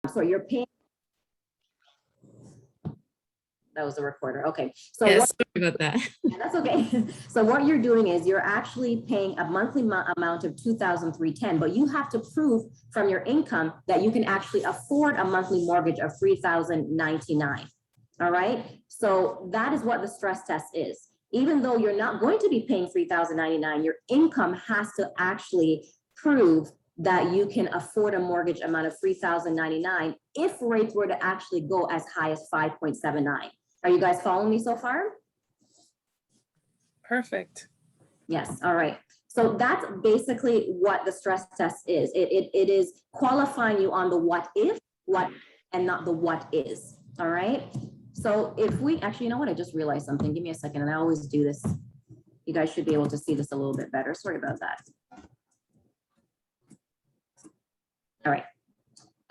So you're paying. That was the recorder. Okay. So yes, sorry about that. Yeah, that's okay. So what you're doing is you're actually paying a monthly amount of $2,310, but you have to prove from your income that you can actually afford a monthly mortgage of $3,099. All right. So that is what the stress test is. Even though you're not going to be paying $3,099, your income has to actually prove that you can afford a mortgage amount of $3,099 if rates were to actually go as high as 5.79. Are you guys following me so far? Perfect. Yes. All right. So that's basically what the stress test is. It is qualifying you on the what if, what, and not the what is. All right. So if we actually, you know what? I just realized something. Give me a second. And I always do this. You guys should be able to see this a little bit better. Sorry about that. All right.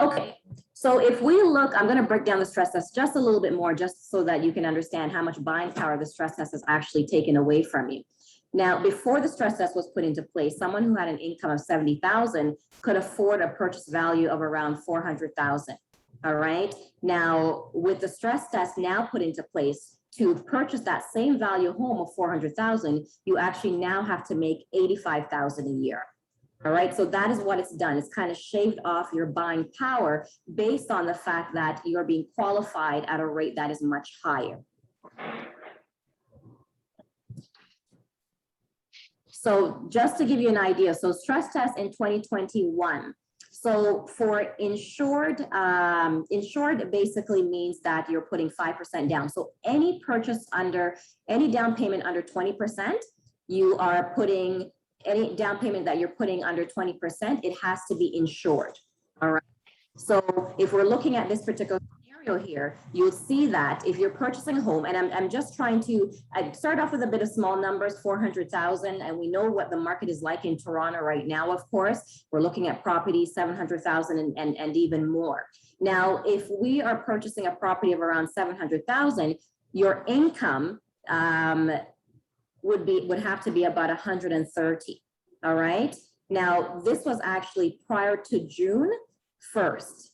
Okay. So if we look, I'm going to break down the stress test just a little bit more, just so that you can understand how much buying power the stress test has actually taken away from you. Now, before the stress test was put into place, someone who had an income of $70,000 could afford a purchase value of around $400,000. All right. Now, with the stress test now put into place, to purchase that same value home of $400,000, you actually now have to make $85,000 a year. All right, so that is what it's done. It's kind of shaved off your buying power based on the fact that you're being qualified at a rate that is much higher. So just to give you an idea, so stress test in 2021. So for insured, insured basically means that you're putting 5% down. So any purchase under, any down payment under 20%, you are putting, any down payment that you're putting under 20%, it has to be insured. All right. So if we're looking at this particular scenario here, you'll see that if you're purchasing a home, and I'm just trying to start off with a bit of small numbers, 400,000, and we know what the market is like in Toronto right now. Of course, we're looking at properties 700,000 and even more. Now, if we are purchasing a property of around 700,000, your income would have to be about 130. All right. Now, this was actually prior to June 1st.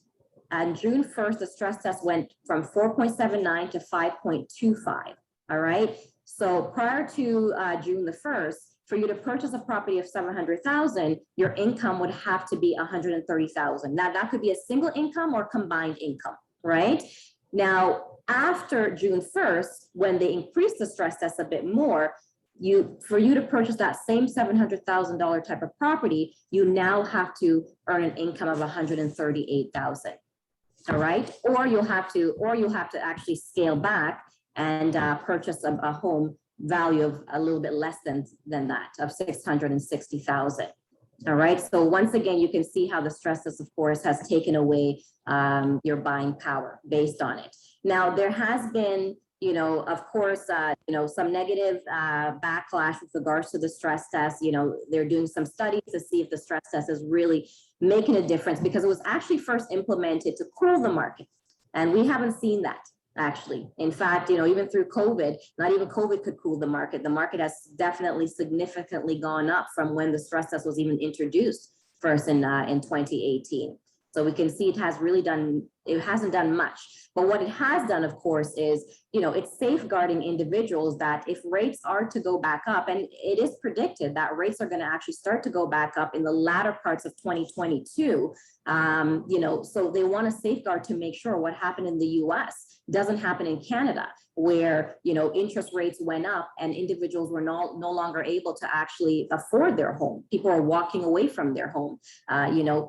And June 1st, the stress test went from 4.79 to 5.25. All right. So prior to June the 1st, for you to purchase a property of 700,000, your income would have to be 130,000. Now, that could be a single income or combined income, right? Now, after June 1st, when they increased the stress test a bit more, for you to purchase that same $700,000 type of property, you now have to earn an income of 138,000. All right, or you'll have to actually scale back and purchase a home value of a little bit less than that, of 660,000. All right, so once again, you can see how the stress test, of course, has taken away your buying power based on it. Now, there has been, of course, some negative backlash with regards to the stress test. They're doing some studies to see if the stress test is really making a difference, because it was actually first implemented to cool the market. And we haven't seen that, actually. In fact, even through COVID, not even COVID could cool the market. The market has definitely significantly gone up from when the stress test was even introduced first in 2018. So we can see it hasn't done much. But what it has done, of course, is, it's safeguarding individuals that if rates are to go back up, and it is predicted that rates are going to actually start to go back up in the latter parts of 2022, so they want to safeguard to make sure what happened in the US doesn't happen in Canada, where, interest rates went up and individuals were no longer able to actually afford their home. People are walking away from their home,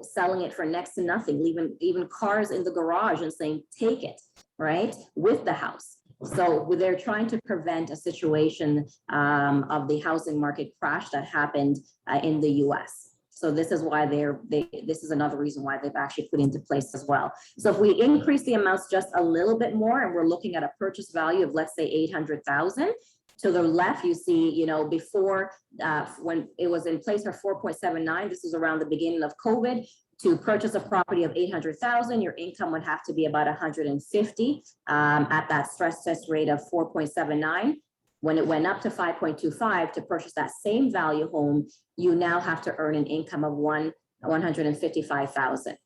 selling it for next to nothing, leaving even cars in the garage and saying, take it, right, with the house. So they're trying to prevent a situation of the housing market crash that happened in the US. So this is why this is another reason why they've actually put into place as well. So if we increase the amounts just a little bit more, and we're looking at a purchase value of, let's say, 800,000, to the left, you see, before when it was in place for 4.79, this is around the beginning of COVID. To purchase a property of 800,000, your income would have to be about 150 at that stress test rate of 4.79. When it went up to 5.25 to purchase that same value home, you now have to earn an income of 155,000.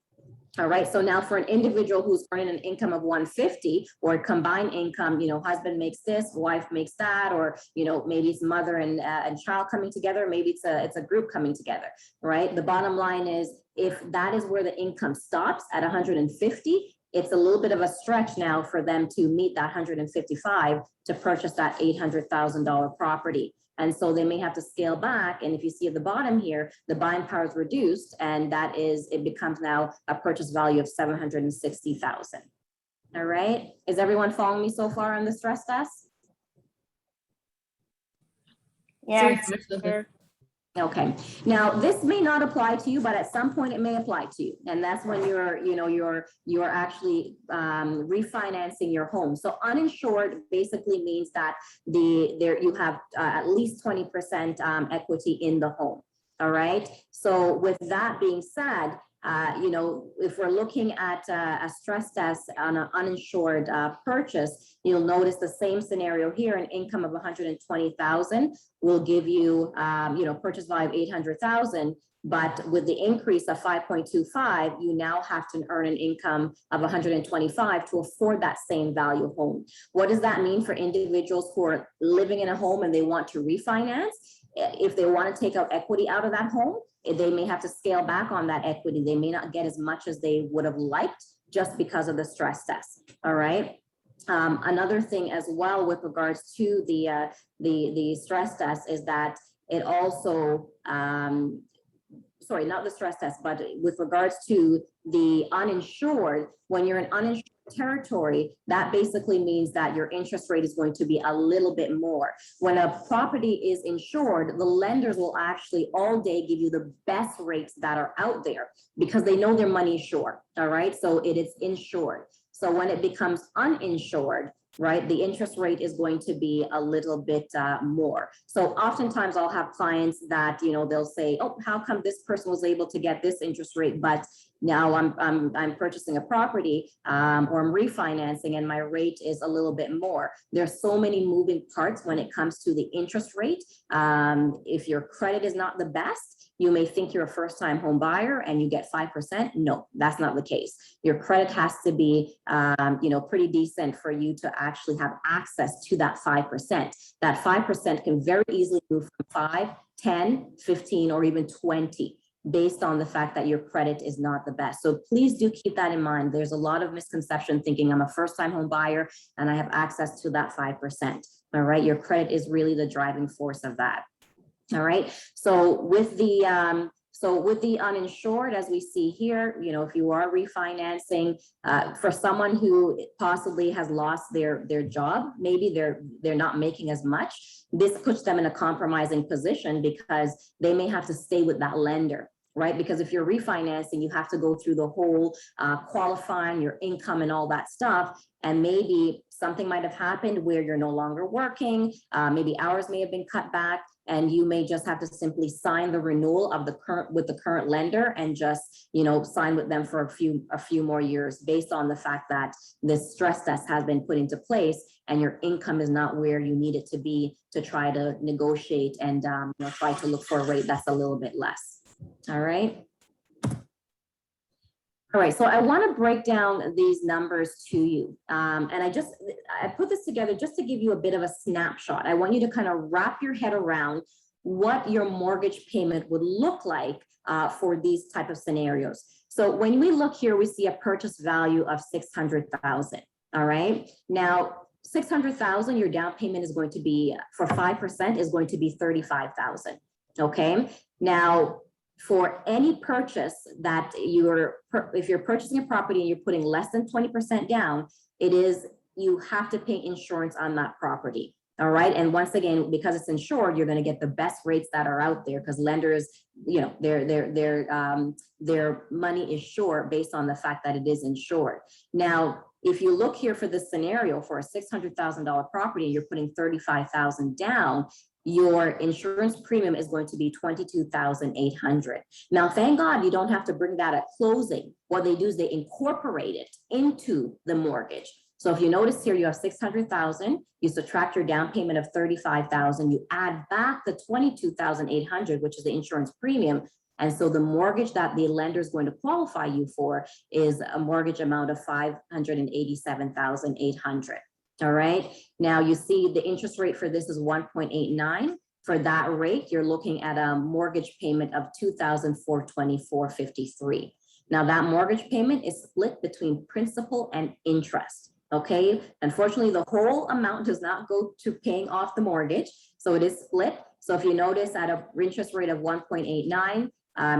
All right, so now for an individual who's earning an income of 150 or a combined income, husband makes this, wife makes that, or, maybe it's mother and child coming together, maybe it's a group coming together, right? The bottom line is if that is where the income stops at 150, it's a little bit of a stretch now for them to meet that 155 to purchase that $800,000 property. And so they may have to scale back. And if you see at the bottom here, the buying power is reduced, and it becomes now a purchase value of $760,000. All right. Is everyone following me so far on the stress test? Yes. Okay. Now this may not apply to you, but at some point it may apply to you. And that's when you're actually refinancing your home. So uninsured basically means that you have at least 20% equity in the home. All right. So with that being said, if we're looking at a stress test on an uninsured purchase, you'll notice the same scenario here. An income of 120,000 will give you, purchase value of 800,000. But with the increase of 5.25, you now have to earn an income of 125 to afford that same value home. What does that mean for individuals who are living in a home and they want to refinance? If they want to take out equity out of that home, they may have to scale back on that equity. They may not get as much as they would have liked just because of the stress test. All right. Another thing as well with regards to the stress test is that it also, sorry, not the stress test, but with regards to the uninsured, when you're in uninsured territory, that basically means that your interest rate is going to be a little bit more. When a property is insured, the lenders will actually all day give you the best rates that are out there because they know their money is sure. All right. So it is insured. So when it becomes uninsured, right, the interest rate is going to be a little bit more. So oftentimes I'll have clients that, they'll say, oh, how come this person was able to get this interest rate, but now I'm purchasing a property or I'm refinancing and my rate is a little bit more. There's so many moving parts when it comes to the interest rate. If your credit is not the best, you may think you're a first-time home buyer and you get 5%. No, that's not the case. Your credit has to be, pretty decent for you to actually have access to that 5%. That 5% can very easily move from 5, 10, 15, or even 20 based on the fact that your credit is not the best. So please do keep that in mind. There's a lot of misconception thinking I'm a first-time home buyer and I have access to that 5%. All right, your credit is really the driving force of that. All right. So with the uninsured, as we see here, if you are refinancing for someone who possibly has lost their job, maybe they're not making as much. This puts them in a compromising position because they may have to stay with that lender. Right? Because if you're refinancing, you have to go through the whole qualifying your income and all that stuff. And maybe something might have happened where you're no longer working. Maybe hours may have been cut back. And you may just have to simply sign the renewal of with the current lender and just, sign with them for a few more years based on the fact that this stress test has been put into place and your income is not where you need it to be to try to negotiate and try to look for a rate that's a little bit less. All right. All right, so I want to break down these numbers to you. And I put this together just to give you a bit of a snapshot. I want you to kind of wrap your head around what your mortgage payment would look like for these type of scenarios. So when we look here, we see a purchase value of $600,000. All right. Now, $600,000, your down payment is going to be for 5% is going to be $35,000. Okay. Now, for any purchase that if you're purchasing a property and you're putting less than 20% down, you have to pay insurance on that property. All right. And once again, because it's insured, you're going to get the best rates that are out there because lenders, their money is sure based on the fact that it is insured. Now, if you look here for this scenario for a $600,000 property, you're putting $35,000 down, your insurance premium is going to be $22,800. Now, thank God you don't have to bring that at closing. What they do is they incorporate it into the mortgage. So if you notice here, you have $600,000, you subtract your down payment of $35,000, you add back the $22,800, which is the insurance premium, And so the mortgage that the lender is going to qualify you for is a mortgage amount of $587,800. All right. Now you see the interest rate for this is 1.89. For that rate, you're looking at a mortgage payment of $2,424.53. Now that mortgage payment is split between principal and interest. Okay. Unfortunately, the whole amount does not go to paying off the mortgage. So it is split. So if you notice at an interest rate of 1.89,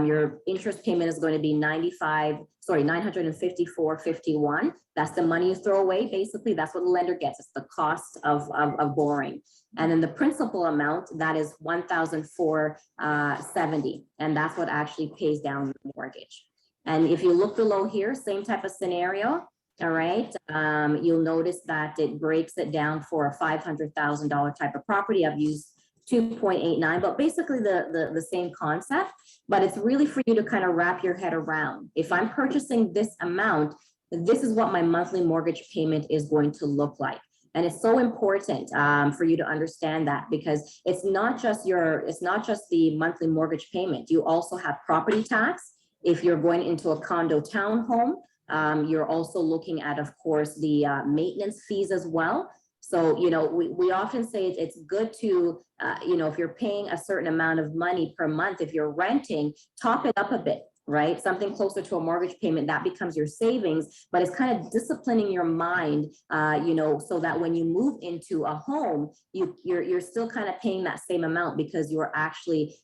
your interest payment is going to be $954.51. That's the money you throw away. Basically, that's what the lender gets. It's the cost of borrowing. And then the principal amount, that is $1,470. And that's what actually pays down the mortgage. And if you look below here, same type of scenario. All right. You'll notice that it breaks it down for a $500,000 type of property. I've used 2.89, but basically the same concept, but it's really for you to kind of wrap your head around. If I'm purchasing this amount, this is what my monthly mortgage payment is going to look like. And it's so important for you to understand that, because it's not just the monthly mortgage payment. You also have property tax. If you're going into a condo townhome, you're also looking at, of course, the maintenance fees as well. So, you know, we often say it's good to, you know, if you're paying a certain amount of money per month, if you're renting, top it up a bit, right? Something closer to a mortgage payment, that becomes your savings, but it's kind of disciplining your mind, you know, so that when you move into a home, you're still kind of paying that same amount, because you're actually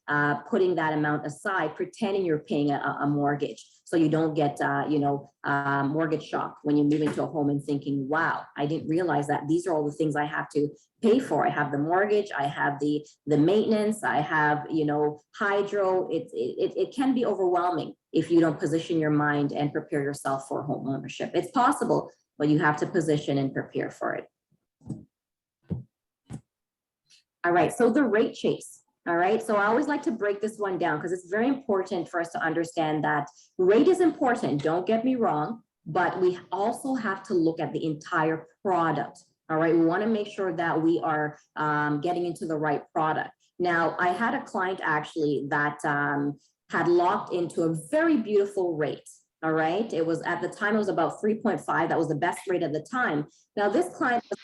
putting that amount aside, pretending you're paying a mortgage. So you don't get, you know, mortgage shock when you move into a home and thinking, wow, I didn't realize that these are all the things I have to pay for. I have the mortgage, I have the maintenance, I have, you know, hydro. It can be overwhelming if you don't position your mind and prepare yourself for home ownership. It's possible, but you have to position and prepare for it. All right, so the rate chase. All right, so I always like to break this one down because it's very important for us to understand that rate is important, don't get me wrong, but we also have to look at the entire product. All right, we want to make sure that we are getting into the right product. Now, I had a client actually that had locked into a very beautiful rate. All right, it was at the time, it was about 3.5. That was the best rate at the time. Now, this client was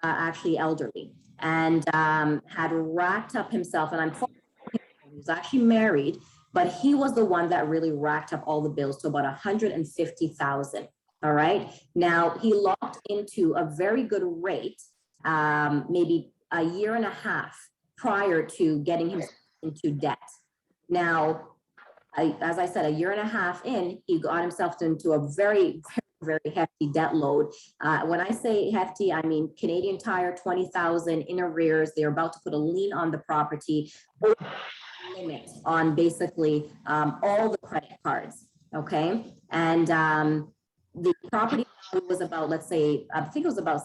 actually elderly and had racked up himself, and he was actually married, but he was the one that really racked up all the bills to about $150,000. All right. Now he locked into a very good rate, maybe a year and a half prior to getting him into debt. Now, as I said, a year and a half in, he got himself into a very, very hefty debt load. When I say hefty, I mean Canadian Tire, $20,000 in arrears. They're about to put a lien on the property, limit on basically all the credit cards. Okay, and the property was about, let's say, I think it was about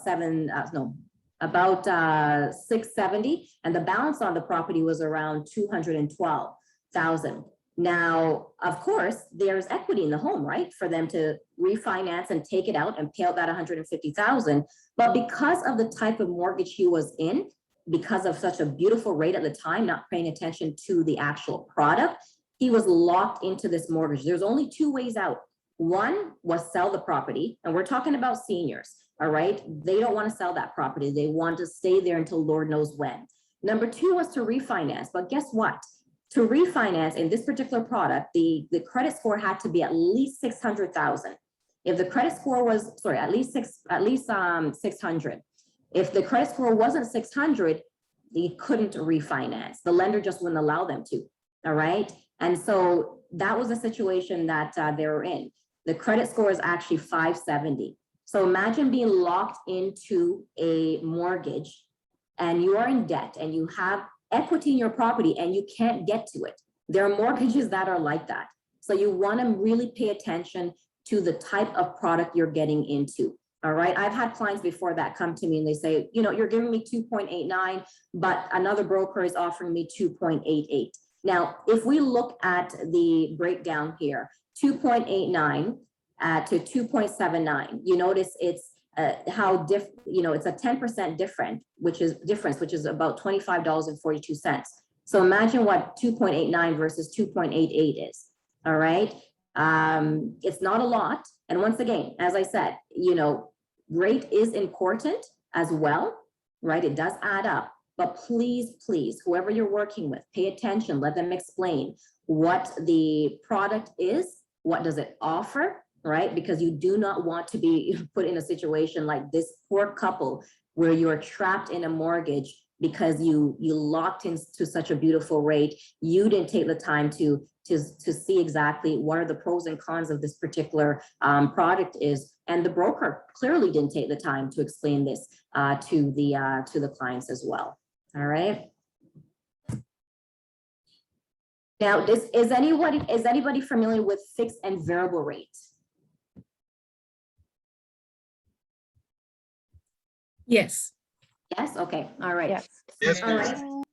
about 670, and the balance on the property was around 212,000. Now, of course, there's equity in the home, right, for them to refinance and take it out and pay out that 150,000. But because of the type of mortgage he was in, because of such a beautiful rate at the time, not paying attention to the actual product, he was locked into this mortgage. There's only two ways out. One was sell the property, and we're talking about seniors, all right? They don't want to sell that property. They want to stay there until Lord knows when. Number two was to refinance, but guess what? To refinance in this particular product, the credit score had to be at least 600,000. If the credit score was, sorry, at least 600. If the credit score wasn't 600, they couldn't refinance. The lender just wouldn't allow them to, all right? And so that was a situation that they were in. The credit score is actually 570. So imagine being locked into a mortgage and you are in debt and you have equity in your property and you can't get to it. There are mortgages that are like that. So you want to really pay attention to the type of product you're getting into. All right. I've had clients before that come to me and they say, you know, you're giving me 2.89, but another broker is offering me 2.88. Now, if we look at the breakdown here, 2.89 to 2.79, you notice it's how you know, it's a 10% difference, which is about $25.42. So imagine what 2.89 versus 2.88 is, all right? It's not a lot. And once again, as I said, rate is important as well, right? It does add up, but please, whoever you're working with, pay attention, let them explain what the product is, what does it offer, right? Because you do not want to be put in a situation like this poor couple where you're trapped in a mortgage because you locked into such a beautiful rate. You didn't take the time to see exactly what are the pros and cons of this particular product is, and the broker clearly didn't take the time to explain this to the clients as well. All right. Now, is anybody familiar with fixed and variable rate? Yes. Yes. Okay. All right. Yes. Yes, All right.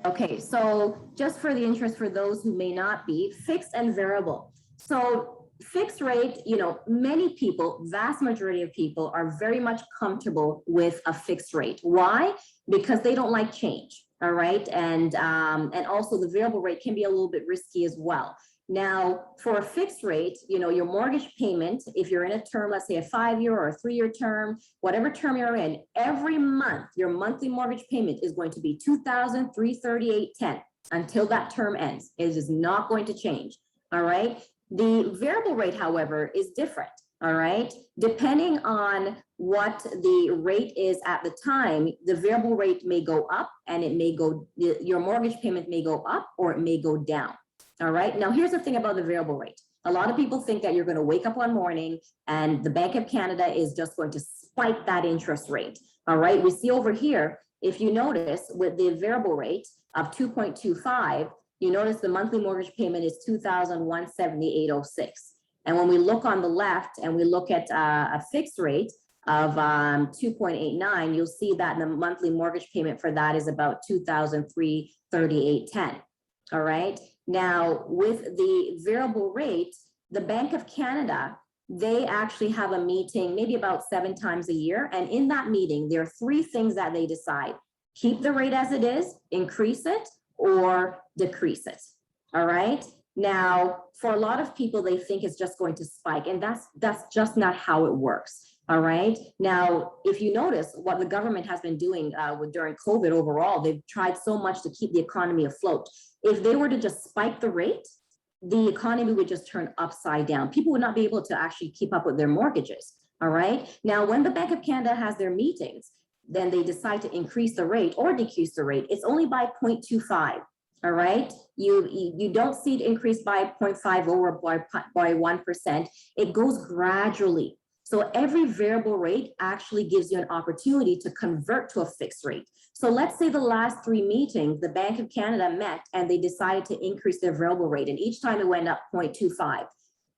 Okay, so just for the interest for those who may not be, fixed and variable. So fixed rate, many people, vast majority of people are very much comfortable with a fixed rate. Why? Because they don't like change, all right? And also the variable rate can be a little bit risky as well. Now, for a fixed rate, your mortgage payment, if you're in a term, let's say a 5-year or a 3-year term, whatever term you're in, every month, your monthly mortgage payment is going to be $2,338.10 until that term ends. It is not going to change, all right? The variable rate, however, is different, all right? Depending on what the rate is at the time, the variable rate may go up and it may go, your mortgage payment may go up or it may go down. All right. Now, here's the thing about the variable rate. A lot of people think that you're going to wake up one morning and the Bank of Canada is just going to spike that interest rate. All right. We see over here, if you notice with the variable rate of 2.25, you notice the monthly mortgage payment is $2,178.06. And when we look on the left and we look at a fixed rate of 2.89, you'll see that the monthly mortgage payment for that is about $2,338.10. All right. Now, with the variable rate, the Bank of Canada, they actually have a meeting maybe about 7 times a year. And in that meeting, there are 3 things that they decide: keep the rate as it is, increase it, or decrease it. All right. Now, for a lot of people, they think it's just going to spike, and that's just not how it works. All right. Now, if you notice what the government has been doing during COVID overall, they've tried so much to keep the economy afloat. If they were to just spike the rate, the economy would just turn upside down. People would not be able to actually keep up with their mortgages. All right. Now, when the Bank of Canada has their meetings, then they decide to increase the rate or decrease the rate. It's only by 0.25. All right. You don't see it increase by 0.50 or by 1%. It goes gradually. So every variable rate actually gives you an opportunity to convert to a fixed rate. So let's say the last 3 meetings, the Bank of Canada met and they decided to increase their variable rate, and each time it went up 0.25.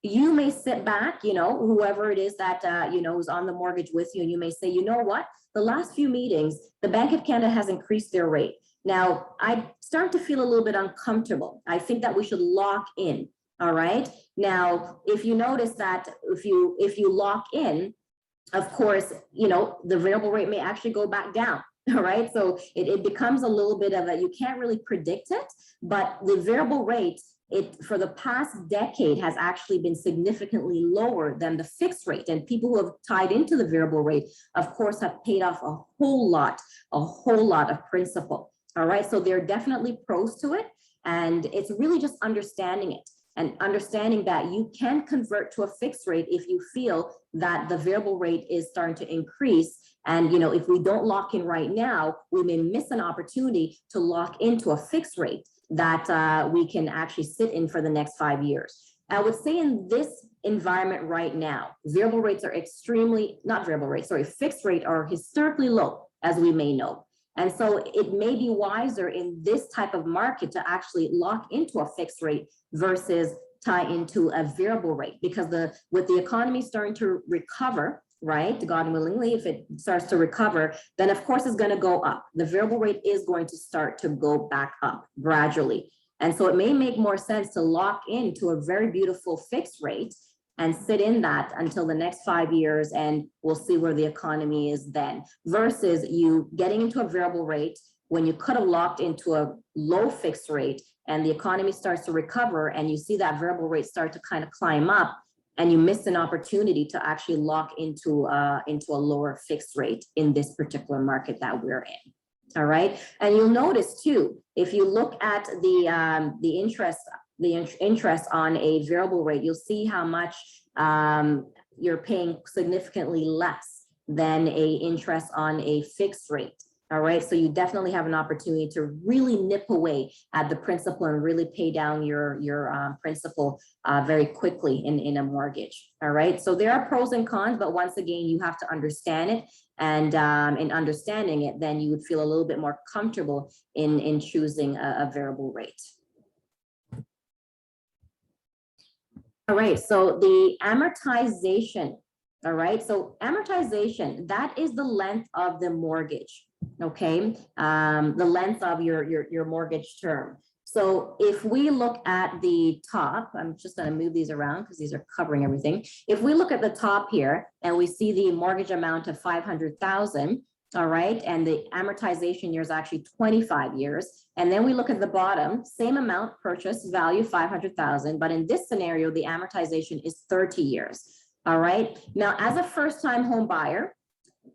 You may sit back, whoever it is that, who's on the mortgage with you, and you may say, you know what, the last few meetings, the Bank of Canada has increased their rate. Now, I start to feel a little bit uncomfortable. I think that we should lock in. All right. Now, if you notice that if you lock in, of course, the variable rate may actually go back down. All right. So it becomes a little bit of you can't really predict it, but the variable rate, for the past decade has actually been significantly lower than the fixed rate. And people who have tied into the variable rate, of course, have paid off a whole lot of principal. All right. So there are definitely pros to it. And it's really just understanding it. And understanding that you can convert to a fixed rate if you feel that the variable rate is starting to increase. And, if we don't lock in right now, we may miss an opportunity to lock into a fixed rate that we can actually sit in for the next 5 years. I would say in this environment right now, variable rates are fixed rate are historically low, as we may know. And so it may be wiser in this type of market to actually lock into a fixed rate versus tie into a variable rate, because with the economy starting to recover, right, God willingly, if it starts to recover, then of course it's going to go up. The variable rate is going to start to go back up gradually. And so it may make more sense to lock into a very beautiful fixed rate and sit in that until the next 5 years, and we'll see where the economy is then, versus you getting into a variable rate when you could have locked into a low fixed rate and the economy starts to recover and you see that variable rate start to kind of climb up, and you missed an opportunity to actually lock into a lower fixed rate in this particular market that we're in. All right, and you'll notice too, if you look at the interest on a variable rate, you'll see how much you're paying significantly less than a interest on a fixed rate. All right, so you definitely have an opportunity to really nip away at the principal and really pay down your principal very quickly in a mortgage. All right, so there are pros and cons, but once again, you have to understand it, and in understanding it, then you would feel a little bit more comfortable in choosing a variable rate. All right, so the amortization. All right, so amortization, that is the length of the mortgage. Okay, the length of your mortgage term. So if we look at the top, I'm just going to move these around because these are covering everything. If we look at the top here and we see the mortgage amount of 500,000, all right, and the amortization year is actually 25 years. And then we look at the bottom, same amount, purchase value 500,000, but in this scenario, the amortization is 30 years. All right, now as a first-time home buyer,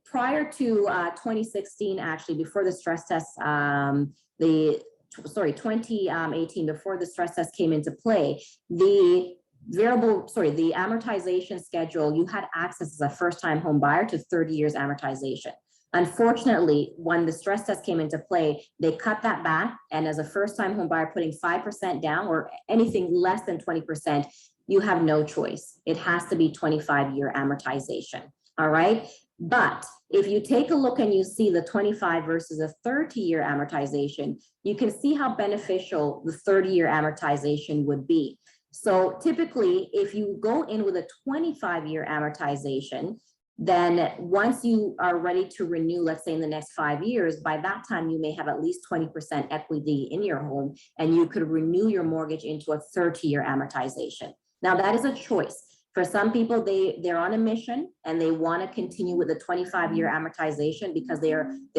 prior to 2016, actually, before the stress test, 2018, before the stress test came into play, the amortization schedule, you had access as a first-time home buyer to 30 years amortization. Unfortunately, when the stress test came into play, they cut that back, and as a first-time home buyer putting 5% down or anything less than 20%, you have no choice. It has to be 25-year amortization. All right. But if you take a look and you see the 25 versus a 30-year amortization, you can see how beneficial the 30-year amortization would be. So typically, if you go in with a 25-year amortization, then once you are ready to renew, let's say in the next 5 years, by that time, you may have at least 20% equity in your home, and you could renew your mortgage into a 30-year amortization. Now, that is a choice. For some people, they're on a mission and they want to continue with the 25-year amortization because they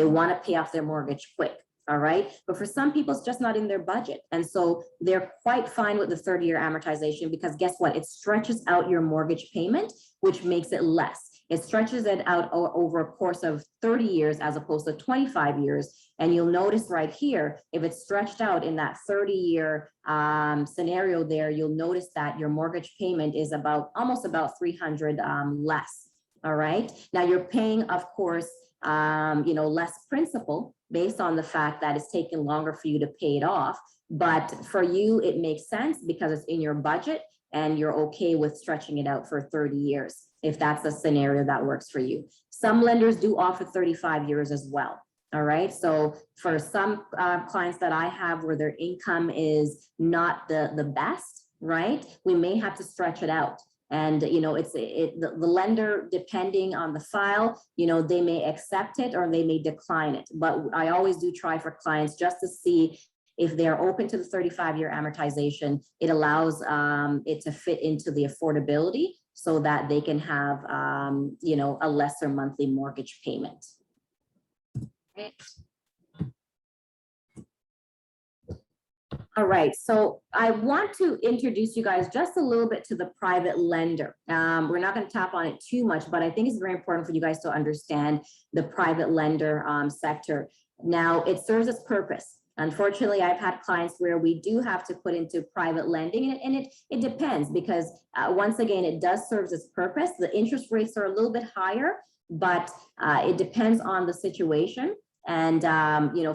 want to pay off their mortgage quick. All right. But for some people, it's just not in their budget. And so they're quite fine with the 30-year amortization because guess what? It stretches out your mortgage payment, which makes it less. It stretches it out over a course of 30 years as opposed to 25 years. And you'll notice right here, if it's stretched out in that 30-year scenario there, you'll notice that your mortgage payment is almost about $300 less. All right. Now you're paying, of course, less principal based on the fact that it's taken longer for you to pay it off. But for you, it makes sense because it's in your budget and you're okay with stretching it out for 30 years. If that's a scenario that works for you. Some lenders do offer 35 years as well. All right. So for some clients that I have where their income is not the best, right, we may have to stretch it out. And, the lender, depending on the file, they may accept it or they may decline it. But I always do try for clients just to see if they're open to the 35-year amortization. It allows it to fit into the affordability so that they can have, a lesser monthly mortgage payment. Right. All right, so I want to introduce you guys just a little bit to the private lender. We're not going to tap on it too much, but I think it's very important for you guys to understand the private lender sector. Now, it serves its purpose. Unfortunately, I've had clients where we do have to put into private lending, and it depends because once again, it does serve its purpose. The interest rates are a little bit higher, but it depends on the situation. And,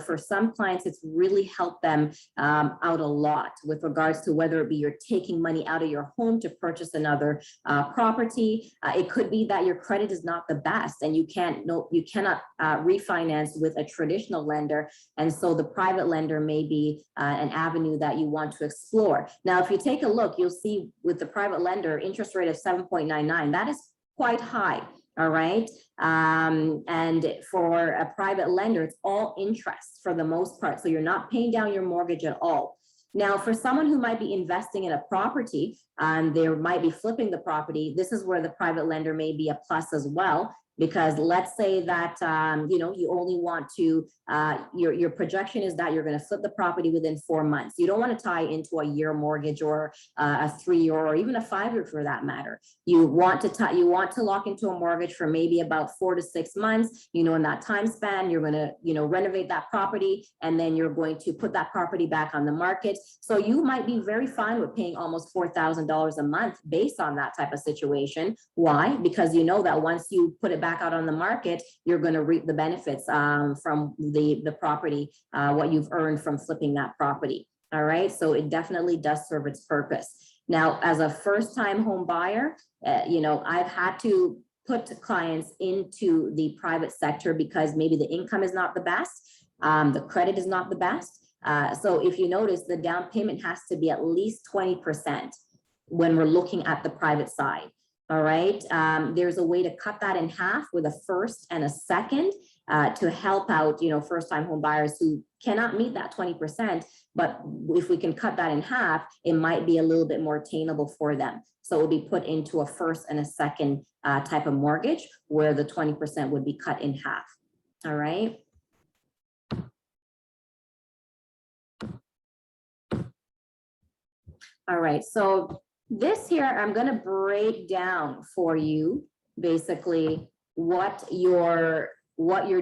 for some clients, it's really helped them out a lot with regards to whether it be you're taking money out of your home to purchase another property. It could be that your credit is not the best and you cannot refinance with a traditional lender. And so the private lender may be an avenue that you want to explore. Now, if you take a look, you'll see with the private lender interest rate of 7.99, that is quite high. All right. And for a private lender, it's all interest for the most part. So you're not paying down your mortgage at all. Now, for someone who might be investing in a property, they might be flipping the property. This is where the private lender may be a plus as well, Because let's say that, you know, you only want to, your projection is that you're going to flip the property within 4 months. You don't want to tie into a year mortgage or a 3-year or even a 5-year for that matter. You want to lock into a mortgage for maybe about 4 to 6 months. You know, in that time span, you're going to, you know, renovate that property, and then you're going to put that property back on the market. So you might be very fine with paying almost $4,000 a month based on that type of situation. Why? Because you know that once you put it back out on the market, you're going to reap the benefits from the property, what you've earned from flipping that property. All right. So it definitely does serve its purpose. Now, as a first-time home buyer, you know, I've had to put clients into the private sector because maybe the income is not the best, the credit is not the best. So if you notice, the down payment has to be at least 20% when we're looking at the private side. All right. There's a way to cut that in half with a first and a second to help out, you know, first-time home buyers who cannot meet that 20%. But if we can cut that in half, it might be a little bit more attainable for them. So it will be put into a first and a second type of mortgage where the 20% would be cut in half. All right. All right. So this here, I'm going to break down for you basically what your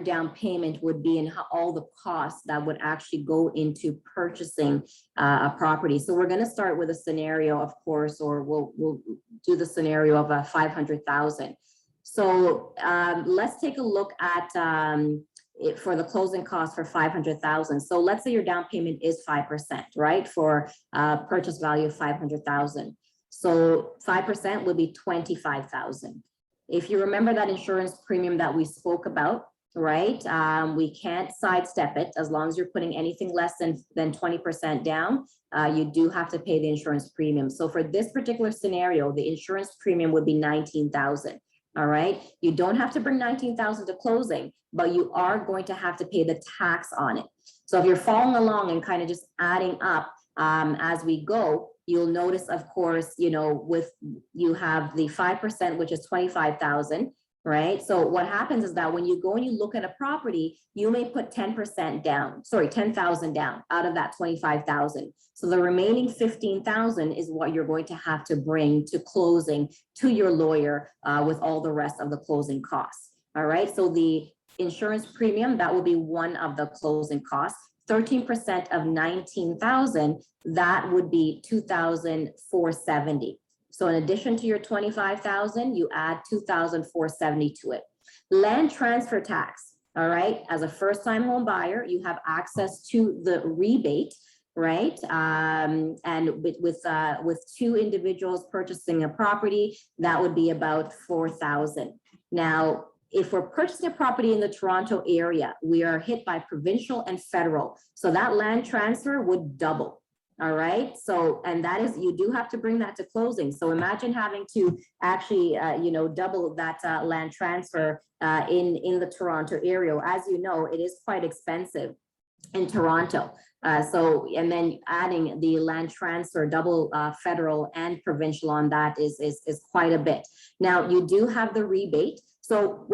down payment would be and how all the costs that would actually go into purchasing a property. So we're going to start with a scenario, of course, or we'll do the scenario of a 500,000. So let's take a look at for the closing cost for 500,000. So let's say your down payment is 5%, right? For purchase value of 500,000. So 5% would be 25,000. If you remember that insurance premium that we spoke about, right? We can't sidestep it as long as you're putting anything less than 20% down. You do have to pay the insurance premium. So for this particular scenario, the insurance premium would be 19,000. All right. You don't have to bring 19,000 to closing, but you are going to have to pay the tax on it. So if you're following along and kind of just adding up as we go, you'll notice, of course, you know, you have the 5%, which is 25,000, right? So what happens is that when you go and you look at a property, you may put 10% down, sorry, 10,000 down out of that 25,000. So the remaining 15,000 is what you're going to have to bring to closing to your lawyer with all the rest of the closing costs. All right. So the insurance premium, that will be one of the closing costs. 13% of 19,000, that would be 2,470. So in addition to your 25,000, you add 2,470 to it. Land transfer tax. All right. As a first-time home buyer, you have access to the rebate, right? And with two individuals purchasing a property, that would be about 4,000. Now, if we're purchasing a property in the Toronto area, we are hit by provincial and federal. So that land transfer would double. All right. So, and that is, you do have to bring that to closing. So imagine having to actually, you know, double that land transfer in the Toronto area. As you know, it is quite expensive in Toronto. So, and then adding the land transfer, double federal and provincial on that is quite a bit. Now you do have the rebate. So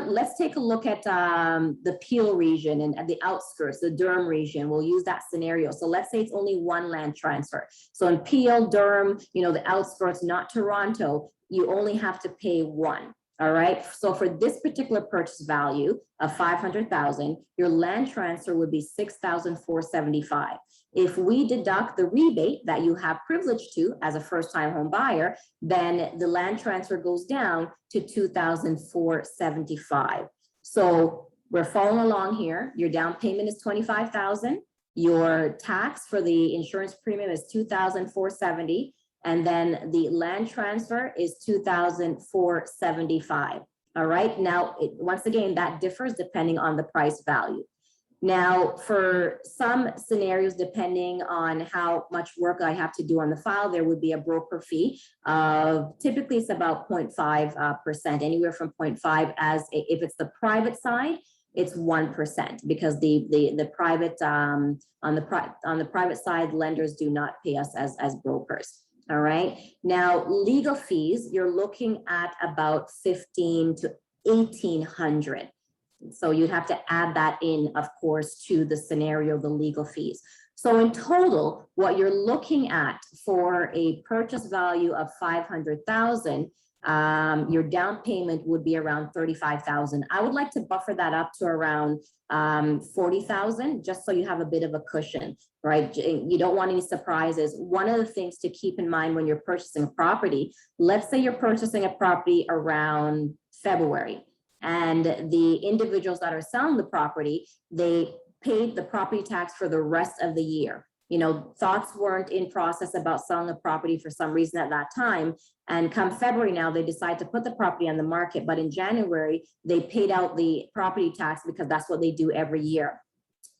let's take a look at the Peel region and at the outskirts, the Durham region. We'll use that scenario. So let's say it's only one land transfer. So in Peel, Durham, you know, the outskirts, not Toronto, you only have to pay one. All right. So for this particular purchase value of 500,000, your land transfer would be 6,475. If we deduct the rebate that you have privilege to as a first-time home buyer, then the land transfer goes down to 2,475. So we're following along here. Your down payment is 25,000. Your tax for the insurance premium is 2,470. And then the land transfer is 2,475. All right. Now, once again, that differs depending on the price value. Now, for some scenarios, depending on how much work I have to do on the file, there would be a broker fee of typically it's about 0.5%, anywhere from 0.5 if it's the private side, it's 1% because the private on the private side, lenders do not pay us as brokers. All right. Now, legal fees, you're looking at about 15 to $1,800. So you'd have to add that in, of course, to the scenario, the legal fees. So in total, what you're looking at for a purchase value of $500,000, your down payment would be around $35,000. I would like to buffer that up to around $40,000, just so you have a bit of a cushion, right? You don't want any surprises. One of the things to keep in mind when you're purchasing a property, let's say you're purchasing a property around February, and the individuals that are selling the property, they paid the property tax for the rest of the year. You know, thoughts weren't in process about selling the property for some reason at that time. And come February now, they decide to put the property on the market. But in January, they paid out the property tax because that's what they do every year.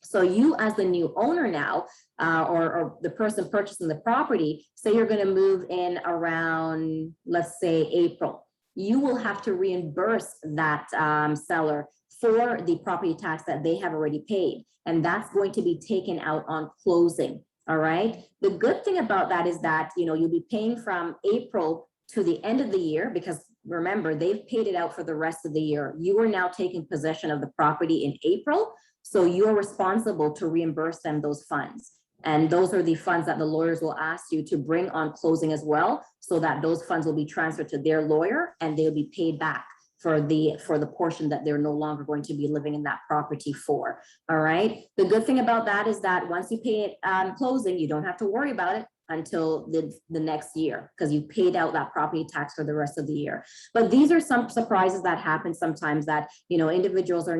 So you, as the new owner now, or the person purchasing the property, say you're going to move in around, let's say, April. You will have to reimburse that seller for the property tax that they have already paid. And that's going to be taken out on closing, all right? The good thing about that is that, you know, you'll be paying from April to the end of the year, because remember, they've paid it out for the rest of the year. You are now taking possession of the property in April, so you're responsible to reimburse them those funds. And those are the funds that the lawyers will ask you to bring on closing as well, so that those funds will be transferred to their lawyer and they'll be paid back for the portion that they're no longer going to be living in that property for. All right. The good thing about that is that once you pay it on closing, you don't have to worry about it until the next year, because you paid out that property tax for the rest of the year. But these are some surprises that happen sometimes that, you know, individuals they're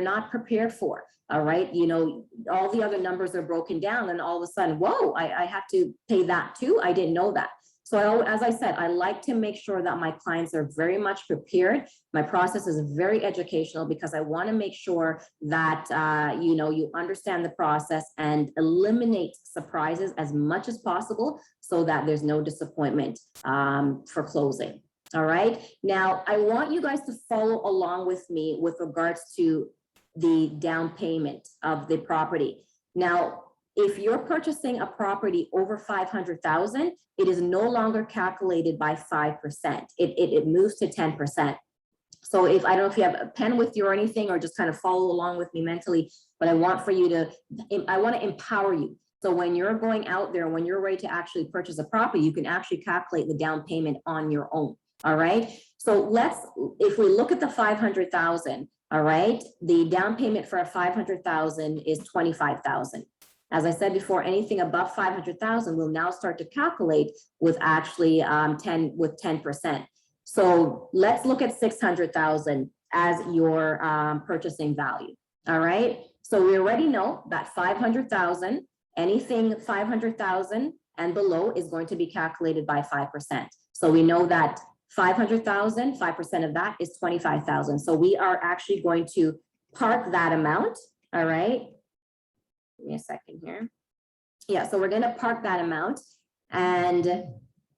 not prepared for. All right. You know, all the other numbers are broken down and all of a sudden, whoa, I have to pay that too. I didn't know that. So as I said, I like to make sure that my clients are very much prepared. My process is very educational because I want to make sure that, you know, you understand the process and eliminate surprises as much as possible so that there's no disappointment for closing. All right. Now, I want you guys to follow along with me with regards to the down payment of the property. Now, if you're purchasing a property over 500,000, it is no longer calculated by 5%. It moves to 10%. So if, I don't know if you have a pen with you or anything, or just kind of follow along with me mentally, but I want to empower you. So when you're going out there, when you're ready to actually purchase a property, you can actually calculate the down payment on your own. All right. So if we look at the 500,000, all right, the down payment for a 500,000 is 25,000. As I said before, anything above 500,000 will now start to calculate with actually 10%. So let's look at 600,000 as your purchasing value. All right. So we already know that 500,000, anything 500,000 and below is going to be calculated by 5%. So we know that 500,000, 5% of that is 25,000. So we are actually going to park that amount. All right. Give me a second here. Yeah, so we're going to park that amount and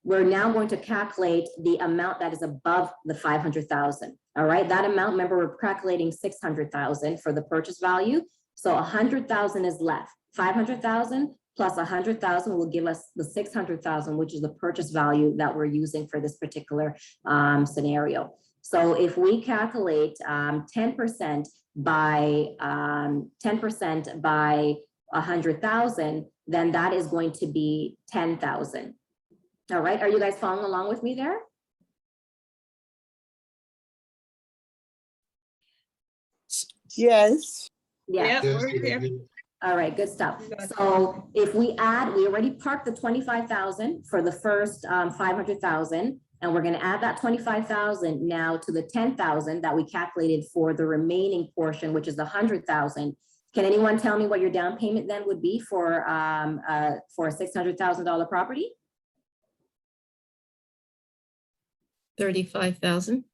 we're now going to calculate the amount that is above the 500,000. All right, that amount, remember, we're calculating 600,000 for the purchase value. So 100,000 is left. 500,000 plus 100,000 will give us the 600,000, which is the purchase value that we're using for this particular scenario. So if we calculate 10% by 100,000, then that is going to be 10,000. All right, are you guys following along with me there? Yes. Yeah. All right, good stuff. So if we already parked the 25,000 for the first 500,000, and we're going to add that 25,000 now to the 10,000 that we calculated for the remaining portion, which is the 100,000. Can anyone tell me what your down payment then would be for a $600,000 property? 35,000.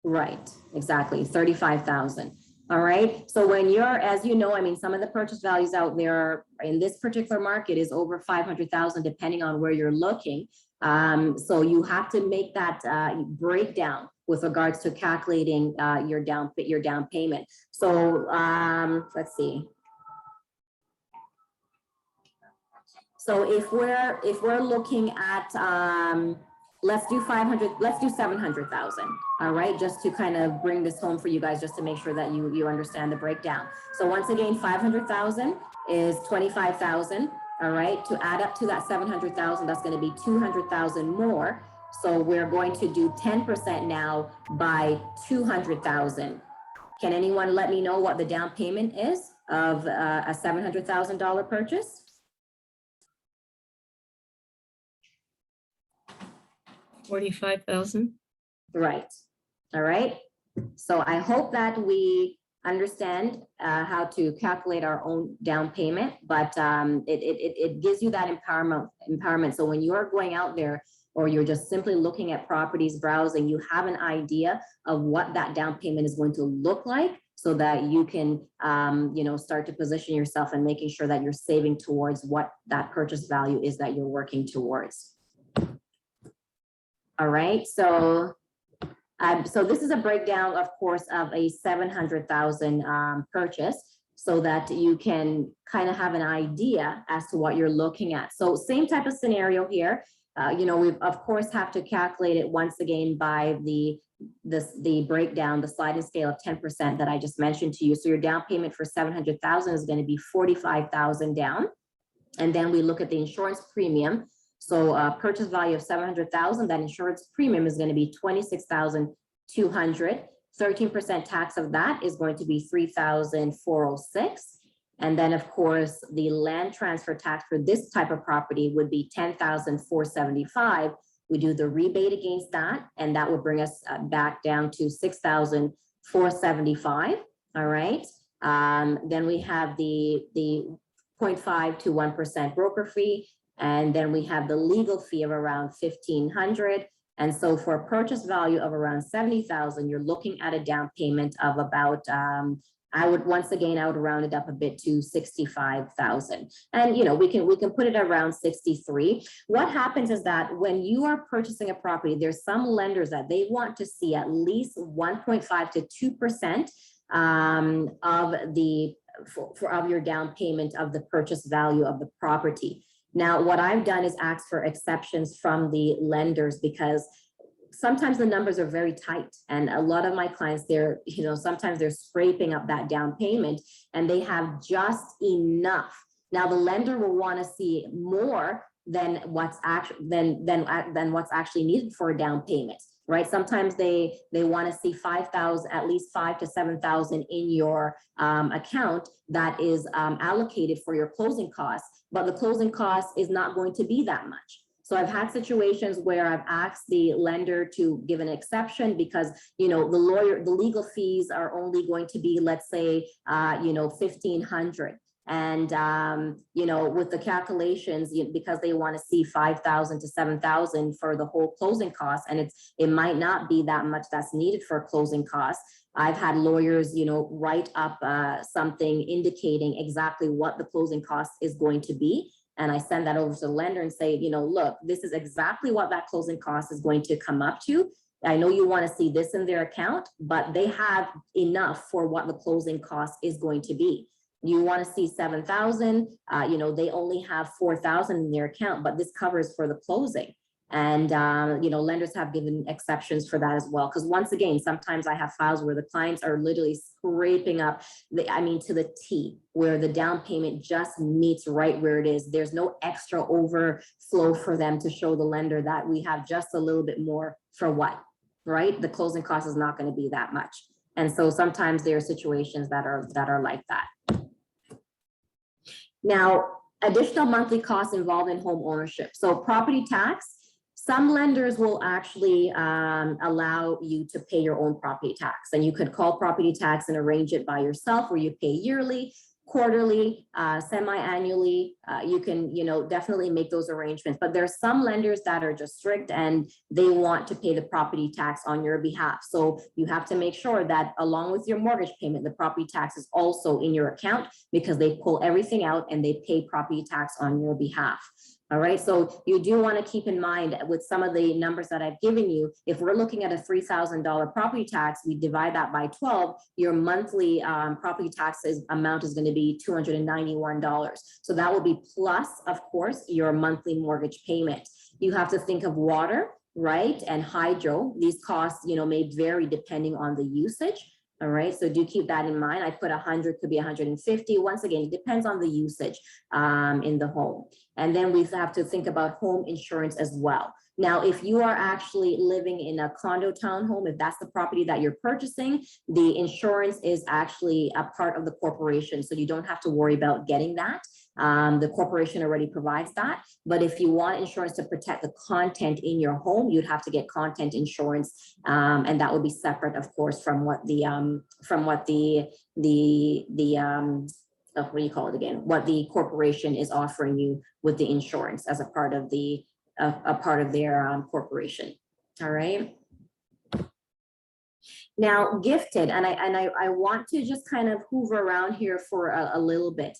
Right, exactly, 35,000. All right. So when you're, as you know, I mean, some of the purchase values out there in this particular market is over 500,000, depending on where you're looking. So you have to make that breakdown with regards to calculating your down payment. So let's see. So if we're looking at let's do 500, let's do 700,000. All right, just to kind of bring this home for you guys, just to make sure that you understand the breakdown. So once again, 500,000 is 25,000. All right, to add up to that 700,000, that's going to be 200,000 more. So we're going to do 10% now by 200,000. Can anyone let me know what the down payment is of a $700,000 purchase? $45,000. Right. All right. So I hope that we understand how to calculate our own down payment, but it gives you that empowerment. So when you're going out there or you're just simply looking at properties, browsing, you have an idea of what that down payment is going to look like so that you can, start to position yourself and making sure that you're saving towards what that purchase value is that you're working towards. All right, so this is a breakdown, of course, of a 700,000 purchase so that you can kind of have an idea as to what you're looking at. So same type of scenario here. We of course have to calculate it once again by the breakdown, the sliding scale of 10% that I just mentioned to you. So your down payment for 700,000 is going to be 45,000 down. And then we look at the insurance premium. So purchase value of 700,000, that insurance premium is going to be 26,200. 13% tax of that is going to be 3,406. And then of course, the land transfer tax for this type of property would be 10,475. We do the rebate against that, and that would bring us back down to 6,475. All right. Then we have the 0.5 to 1% broker fee. And then we have the legal fee of around 1,500. And so for a purchase value of around 70,000, you're looking at a down payment of about, I would round it up a bit to 65,000. And we can put it around 63. What happens is that when you are purchasing a property, there's some lenders that they want to see at least 1.5 to 2% of your down payment of the purchase value of the property. Now, what I've done is ask for exceptions from the lenders because sometimes the numbers are very tight, and a lot of my clients, sometimes they're scraping up that down payment and they have just enough. Now, the lender will want to see more than what's actually needed for a down payment, right? Sometimes they want to see 5,000, at least 5,000 to 7,000 in your account that is allocated for your closing costs, but the closing cost is not going to be that much. So I've had situations where I've asked the lender to give an exception because, the legal fees are only going to be, let's say, 1,500. And, with the calculations, because they want to see 5,000 to 7,000 for the whole closing costs, and it might not be that much that's needed for closing costs. I've had lawyers, write up something indicating exactly what the closing cost is going to be. And I send that over to the lender and say, look, this is exactly what that closing cost is going to come up to. I know you want to see this in their account, but they have enough for what the closing cost is going to be. You want to see 7,000, they only have 4,000 in their account, but this covers for the closing. And, lenders have given exceptions for that as well. Because once again, sometimes I have files where the clients are literally scraping up, to the T, where the down payment just meets right where it is. There's no extra overflow for them to show the lender that we have just a little bit more for what, right? The closing cost is not going to be that much. And so sometimes there are situations that are like that. Now, additional monthly costs involved in home ownership. So property tax, some lenders will actually allow you to pay your own property tax, and you could call property tax and arrange it by yourself, where you pay yearly, quarterly, semi-annually. You can, definitely make those arrangements, but there are some lenders that are just strict and they want to pay the property tax on your behalf. So you have to make sure that along with your mortgage payment, the property tax is also in your account, because they pull everything out and they pay property tax on your behalf. All right, so you do want to keep in mind with some of the numbers that I've given you, if we're looking at a $3,000 property tax, we divide that by 12, your monthly property taxes amount is going to be $291. So that will be plus, of course, your monthly mortgage payment. You have to think of water, right? And hydro. These costs, may vary depending on the usage. All right, so do keep that in mind. I put 100, could be 150. Once again, it depends on the usage in the home. And then we have to think about home insurance as well. Now, if you are actually living in a condo townhome, if that's the property that you're purchasing, the insurance is actually a part of the corporation. So you don't have to worry about getting that. The corporation already provides that. But if you want insurance to protect the content in your home, you'd have to get content insurance. And that would be separate, of course, from what the what do you call it again? What the corporation is offering you with the insurance as a part of the a part of their corporation. All right. Now, gifted, and I want to just kind of hoover around here for a little bit.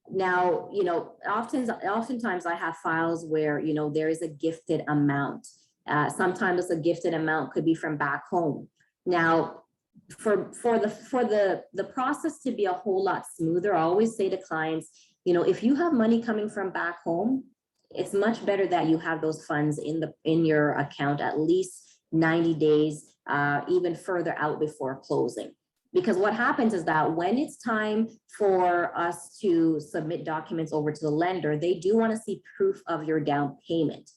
Now, oftentimes I have files where, there is a gifted amount. Sometimes a gifted amount could be from back home. Now, for the process to be a whole lot smoother, I always say to clients, if you have money coming from back home, it's much better that you have those funds in your account at least 90 days, even further out before closing. Because what happens is that when it's time for us to submit documents over to the lender, they do want to see proof of your down payment.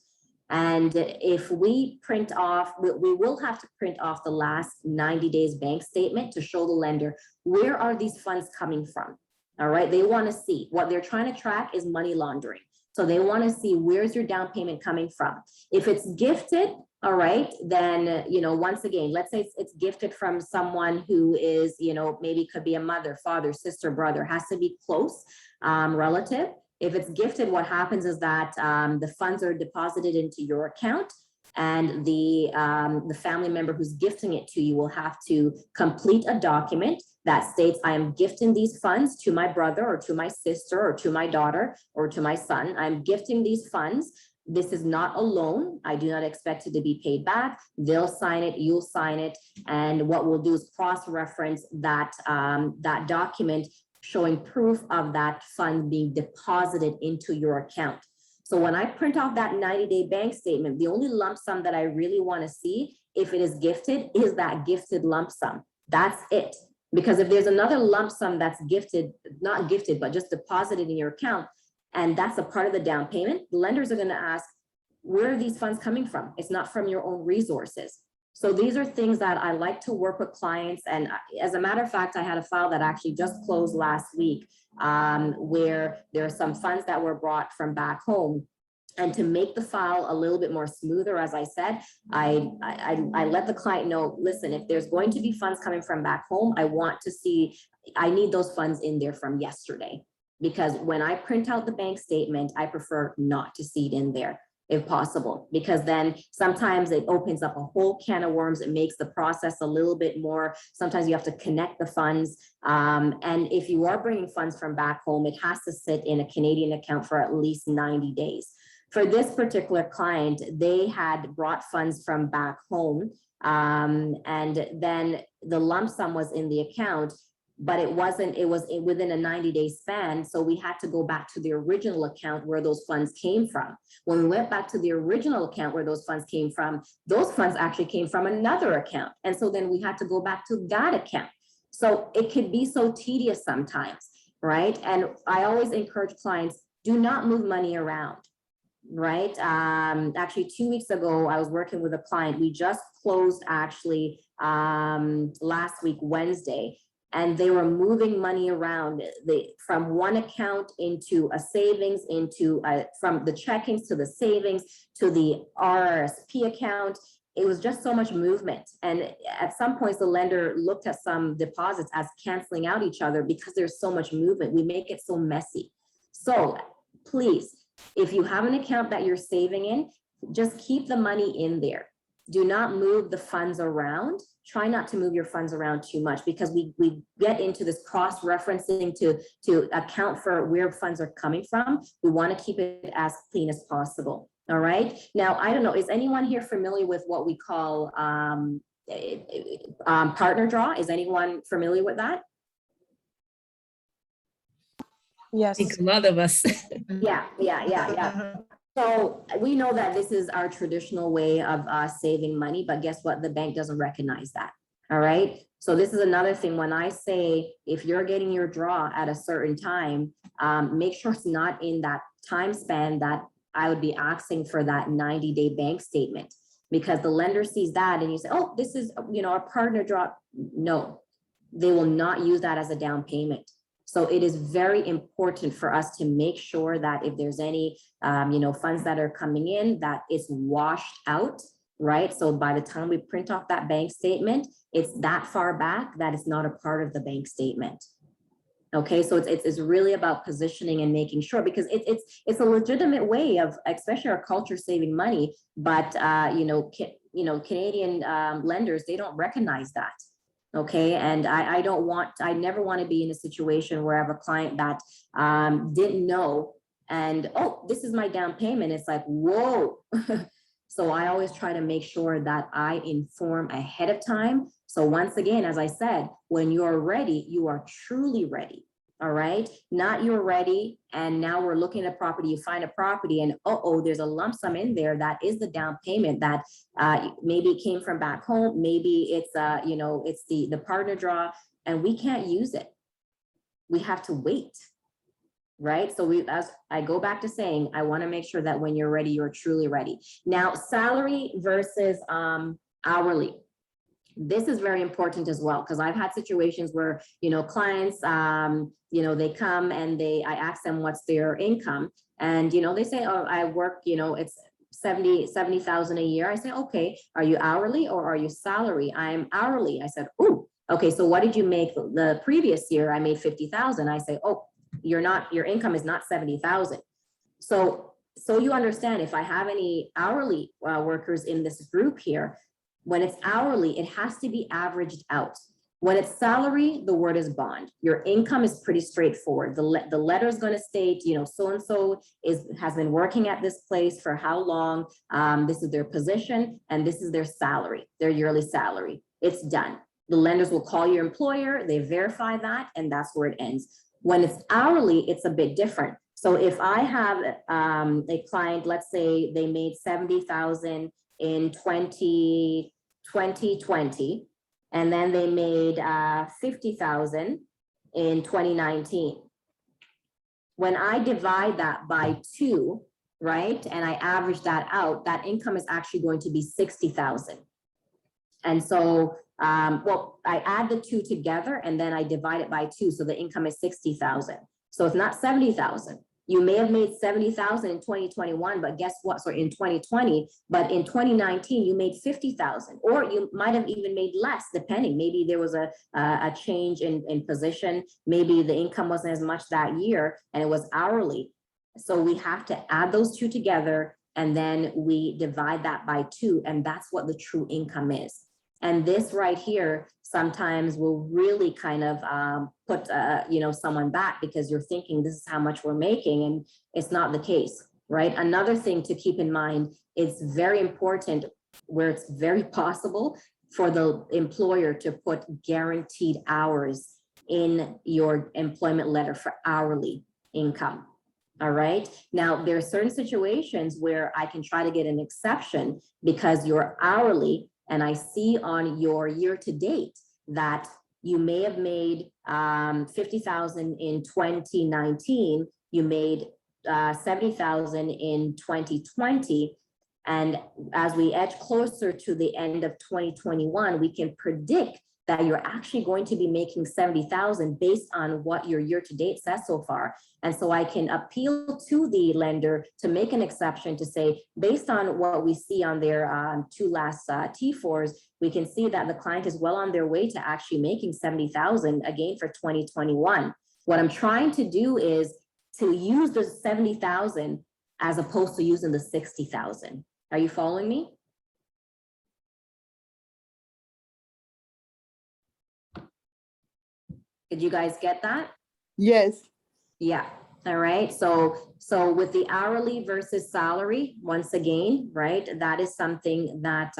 And if we print off, we will have to print off the last 90 days bank statement to show the lender, where are these funds coming from? All right, they want to see. What they're trying to track is money laundering. So they want to see, where's your down payment coming from? If it's gifted, all right, then, once again, let's say it's gifted from someone who is, maybe could be a mother, father, sister, brother, has to be close relative. If it's gifted, what happens is that the funds are deposited into your account, and the family member who's gifting it to you will have to complete a document that states, I am gifting these funds to my brother or to my sister or to my daughter or to my son. I'm gifting these funds. This is not a loan. I do not expect it to be paid back. They'll sign it, you'll sign it. And what we'll do is cross-reference that, that document showing proof of that fund being deposited into your account. So when I print off that 90-day bank statement, the only lump sum that I really want to see, if it is gifted, is that gifted lump sum. That's it. Because if there's another lump sum that's gifted, not gifted, but just deposited in your account, and that's a part of the down payment, the lenders are going to ask, where are these funds coming from? It's not from your own resources. So these are things that I like to work with clients. And as a matter of fact, I had a file that actually just closed last week where there are some funds that were brought from back home. And to make the file a little bit more smoother, as I said, I let the client know, listen, if there's going to be funds coming from back home, I need those funds in there from yesterday. Because when I print out the bank statement, I prefer not to see it in there if possible, because then sometimes it opens up a whole can of worms. It makes the process a little bit more, sometimes you have to connect the funds. And if you are bringing funds from back home, it has to sit in a Canadian account for at least 90 days. For this particular client, they had brought funds from back home, and then the lump sum was in the account, but it was within a 90-day span. So we had to go back to the original account where those funds came from. When we went back to the original account where those funds came from, those funds actually came from another account. And so then we had to go back to that account. So it could be so tedious sometimes, right? And I always encourage clients, do not move money around, right? Actually 2 weeks ago, I was working with a client. We just closed actually last week, Wednesday, and they were moving money around from one account into a savings, from the checkings to the savings to the RRSP account. It was just so much movement. And at some points, the lender looked at some deposits as canceling out each other because there's so much movement. We make it so messy. So please, if you have an account that you're saving in, just keep the money in there. Do not move the funds around. Try not to move your funds around too much, because we get into this cross-referencing to account for where funds are coming from. We want to keep it as clean as possible. All right. Now, I don't know, is anyone here familiar with what we call partner draw? Is anyone familiar with that? Yes. I think a lot of us. Yeah. So we know that this is our traditional way of saving money, but guess what? The bank doesn't recognize that. All right. So this is another thing. When I say if you're getting your draw at a certain time, make sure it's not in that time span that I would be asking for that 90-day bank statement, because the lender sees that and you say, oh, this is, a partner draw. No, they will not use that as a down payment. So it is very important for us to make sure that if there's any, funds that are coming in, that it's washed out, right? So by the time we print off that bank statement, it's that far back that it's not a part of the bank statement. Okay, so it's really about positioning and making sure, because it's a legitimate way of, especially our culture, saving money. But Canadian lenders, they don't recognize that. Okay, and I never want to be in a situation where I have a client that didn't know, and oh, this is my down payment. It's like, whoa. So I always try to make sure that I inform ahead of time. So once again, as I said, when you're ready, you are truly ready. All right, not you're ready and now we're looking at a property, you find a property and there's a lump sum in there that is the down payment that maybe it came from back home, maybe it's it's the partner draw, and we can't use it. We have to wait. Right. So as I go back to saying, I want to make sure that when you're ready, you're truly ready. Now, salary versus hourly. This is very important as well, because I've had situations where, clients, they come and I ask them what's their income, and, they say, oh, I work, it's 70,000 a year. I say, okay, are you hourly or are you salary? I'm hourly. I said, oh, okay. So what did you make the previous year? I made 50,000. I say, oh, your income is not 70,000. So you understand, if I have any hourly workers in this group here, when it's hourly, it has to be averaged out. When it's salary, the word is bond. Your income is pretty straightforward. The letter is going to state, so-and-so has been working at this place for how long, this is their position, and this is their salary, their yearly salary. It's done. The lenders will call your employer, they verify that, and that's where it ends. When it's hourly, it's a bit different. So if I have a client, let's say they made 70,000 in 2020, and then they made 50,000 in 2019. When I divide that by 2, right, and I average that out, that income is actually going to be 60,000. And so, I add the 2 together and then I divide it by 2. So the income is 60,000. So it's not 70,000. You may have made 70,000 in 2021, but guess what? So in 2020, but in 2019, you made 50,000, or you might have even made less, depending. Maybe there was a change in position. Maybe the income wasn't as much that year and it was hourly. So we have to add those 2 together and then we divide that by 2. And that's what the true income is. And this right here sometimes will really kind of put someone back, because you're thinking this is how much we're making, and it's not the case, right? Another thing to keep in mind, it's very important, where it's very possible, for the employer to put guaranteed hours in your employment letter for hourly income. All right. Now, there are certain situations where I can try to get an exception because you're hourly, and I see on your year to date that you may have made 50,000 in 2019, you made 70,000 in 2020. And as we edge closer to the end of 2021, we can predict that you're actually going to be making 70,000 based on what your year to date says so far. And so I can appeal to the lender to make an exception to say, based on what we see on their 2 last T4s, we can see that the client is well on their way to actually making 70,000 again for 2021. What I'm trying to do is to use the 70,000 as opposed to using the 60,000. Are you following me? Did you guys get that? Yes. Yeah. All right. So with the hourly versus salary, once again, right, that is something that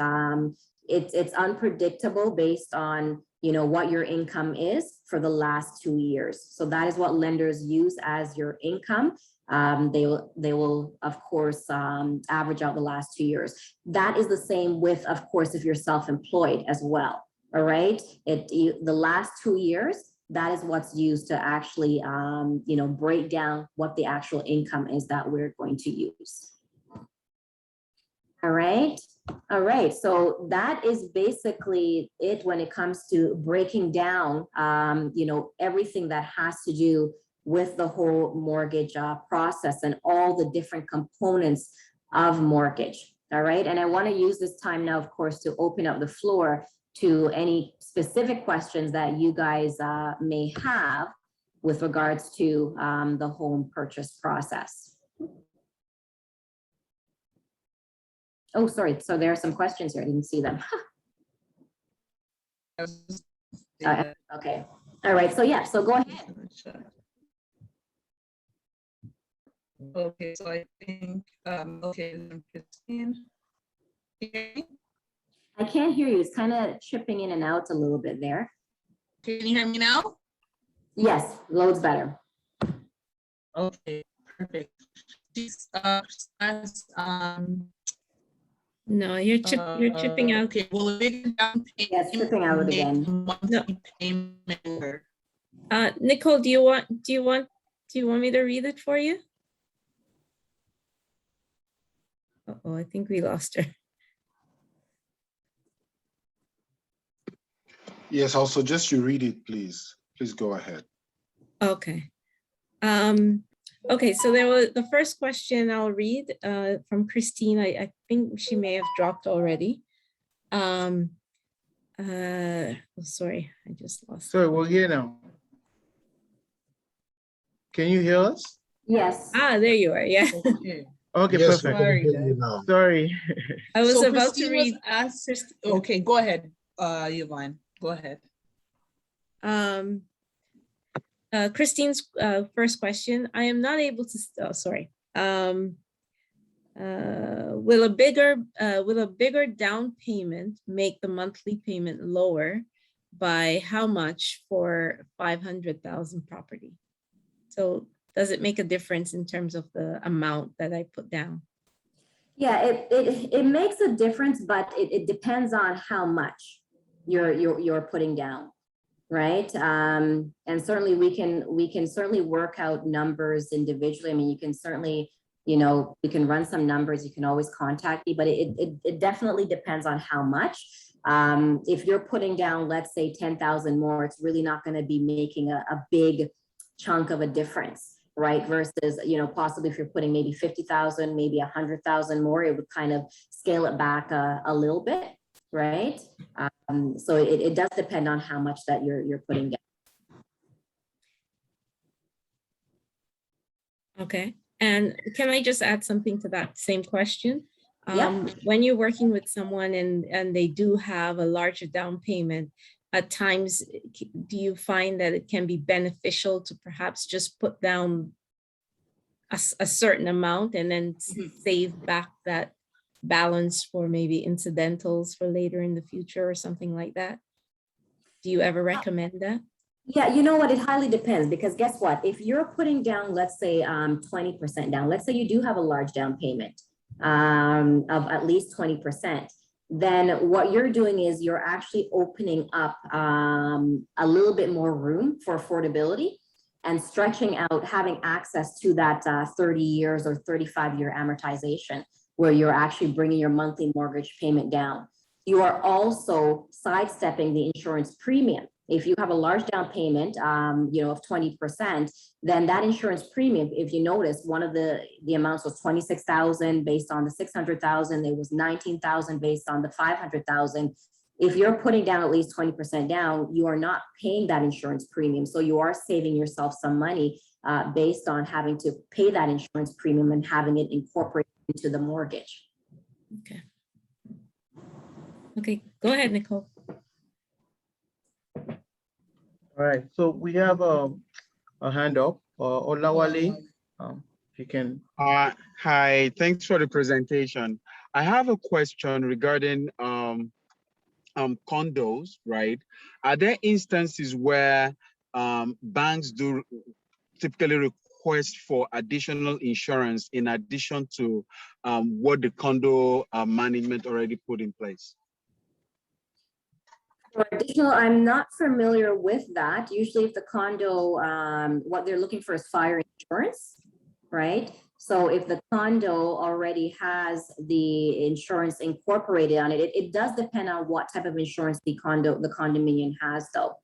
it's unpredictable based on what your income is for the last 2 years. So that is what lenders use as your income. They will of course average out the last 2 years. That is the same with, of course, if you're self-employed as well. All right, the last 2 years, that is what's used to actually break down what the actual income is that we're going to use. All right. All right, so that is basically it when it comes to breaking down, everything that has to do with the whole mortgage process and all the different components of mortgage. All right, and I want to use this time now, of course, to open up the floor to any specific questions that you guys may have with regards to the home purchase process. Oh, sorry. So there are some questions here. I didn't see them. Okay. All right. So yeah, so go ahead. Okay, so I think, okay, Christine. I can't hear you. It's kind of chipping in and out a little bit there. Can you hear me now? Yes, loads better. Okay, perfect. She's no, you're chipping out. Okay, well, a big down payment. Yes, chipping out again. Monthly payment. Nicole, do you want me to read it for you? Uh-oh, I think we lost her. Yes, I'll suggest you read it, please. Please go ahead. Okay. Okay, so there was the first question I'll read from Christine. I think she may have dropped already. Oh, sorry, I just lost. Sorry, we're here now. Can you hear us? Yes. Ah, there you are. Yeah. Okay. Okay, Yes, perfect. Sorry, Sorry. I was So about to Christine read. was asked, okay, go ahead, Yvonne, go ahead. Christine's first question. I am not able to. Oh, sorry. Will a bigger down payment make the monthly payment lower by how much for 500,000 property? So does it make a difference in terms of the amount that I put down? Yeah, it makes a difference, but it depends on how much you're putting down, right? And certainly we can certainly work out numbers individually. I mean, you can certainly, we can run some numbers. You can always contact me, but it definitely depends on how much. If you're putting down, let's say 10,000 more, it's really not going to be making a big chunk of a difference, right? Versus, possibly if you're putting maybe 50,000, maybe 100,000 more, it would kind of scale it back a little bit, right? So it does depend on how much that you're putting down. Okay, and can I just add something to that same question? Yeah. When you're working with someone and they do have a larger down payment, at times, do you find that it can be beneficial to perhaps just put down a certain amount and then save back that balance for maybe incidentals for later in the future or something like that? Do you ever recommend that? Yeah, you know what? It highly depends, because guess what? If you're putting down, let's say 20% down, let's say you do have a large down payment of at least 20%, then what you're doing is you're actually opening up a little bit more room for affordability and stretching out, having access to that 30 years or 35-year amortization, where you're actually bringing your monthly mortgage payment down. You are also sidestepping the insurance premium. If you have a large down payment, of 20%, then that insurance premium, if you notice, one of the amounts was 26,000 based on the 600,000. There was 19,000 based on the 500,000. If you're putting down at least 20% down, you are not paying that insurance premium. So you are saving yourself some money based on having to pay that insurance premium and having it incorporated into the mortgage. Okay. Okay, go ahead, Nicole. All right, so we have a hand up. Olawale, if you can. Hi, thanks for the presentation. I have a question regarding condos, right? Are there instances where banks do typically request for additional insurance in addition to what the condo management already put in place? For additional, I'm not familiar with that. Usually if the condo, what they're looking for is fire insurance, right? So if the condo already has the insurance incorporated on it, it does depend on what type of insurance the condominium has though,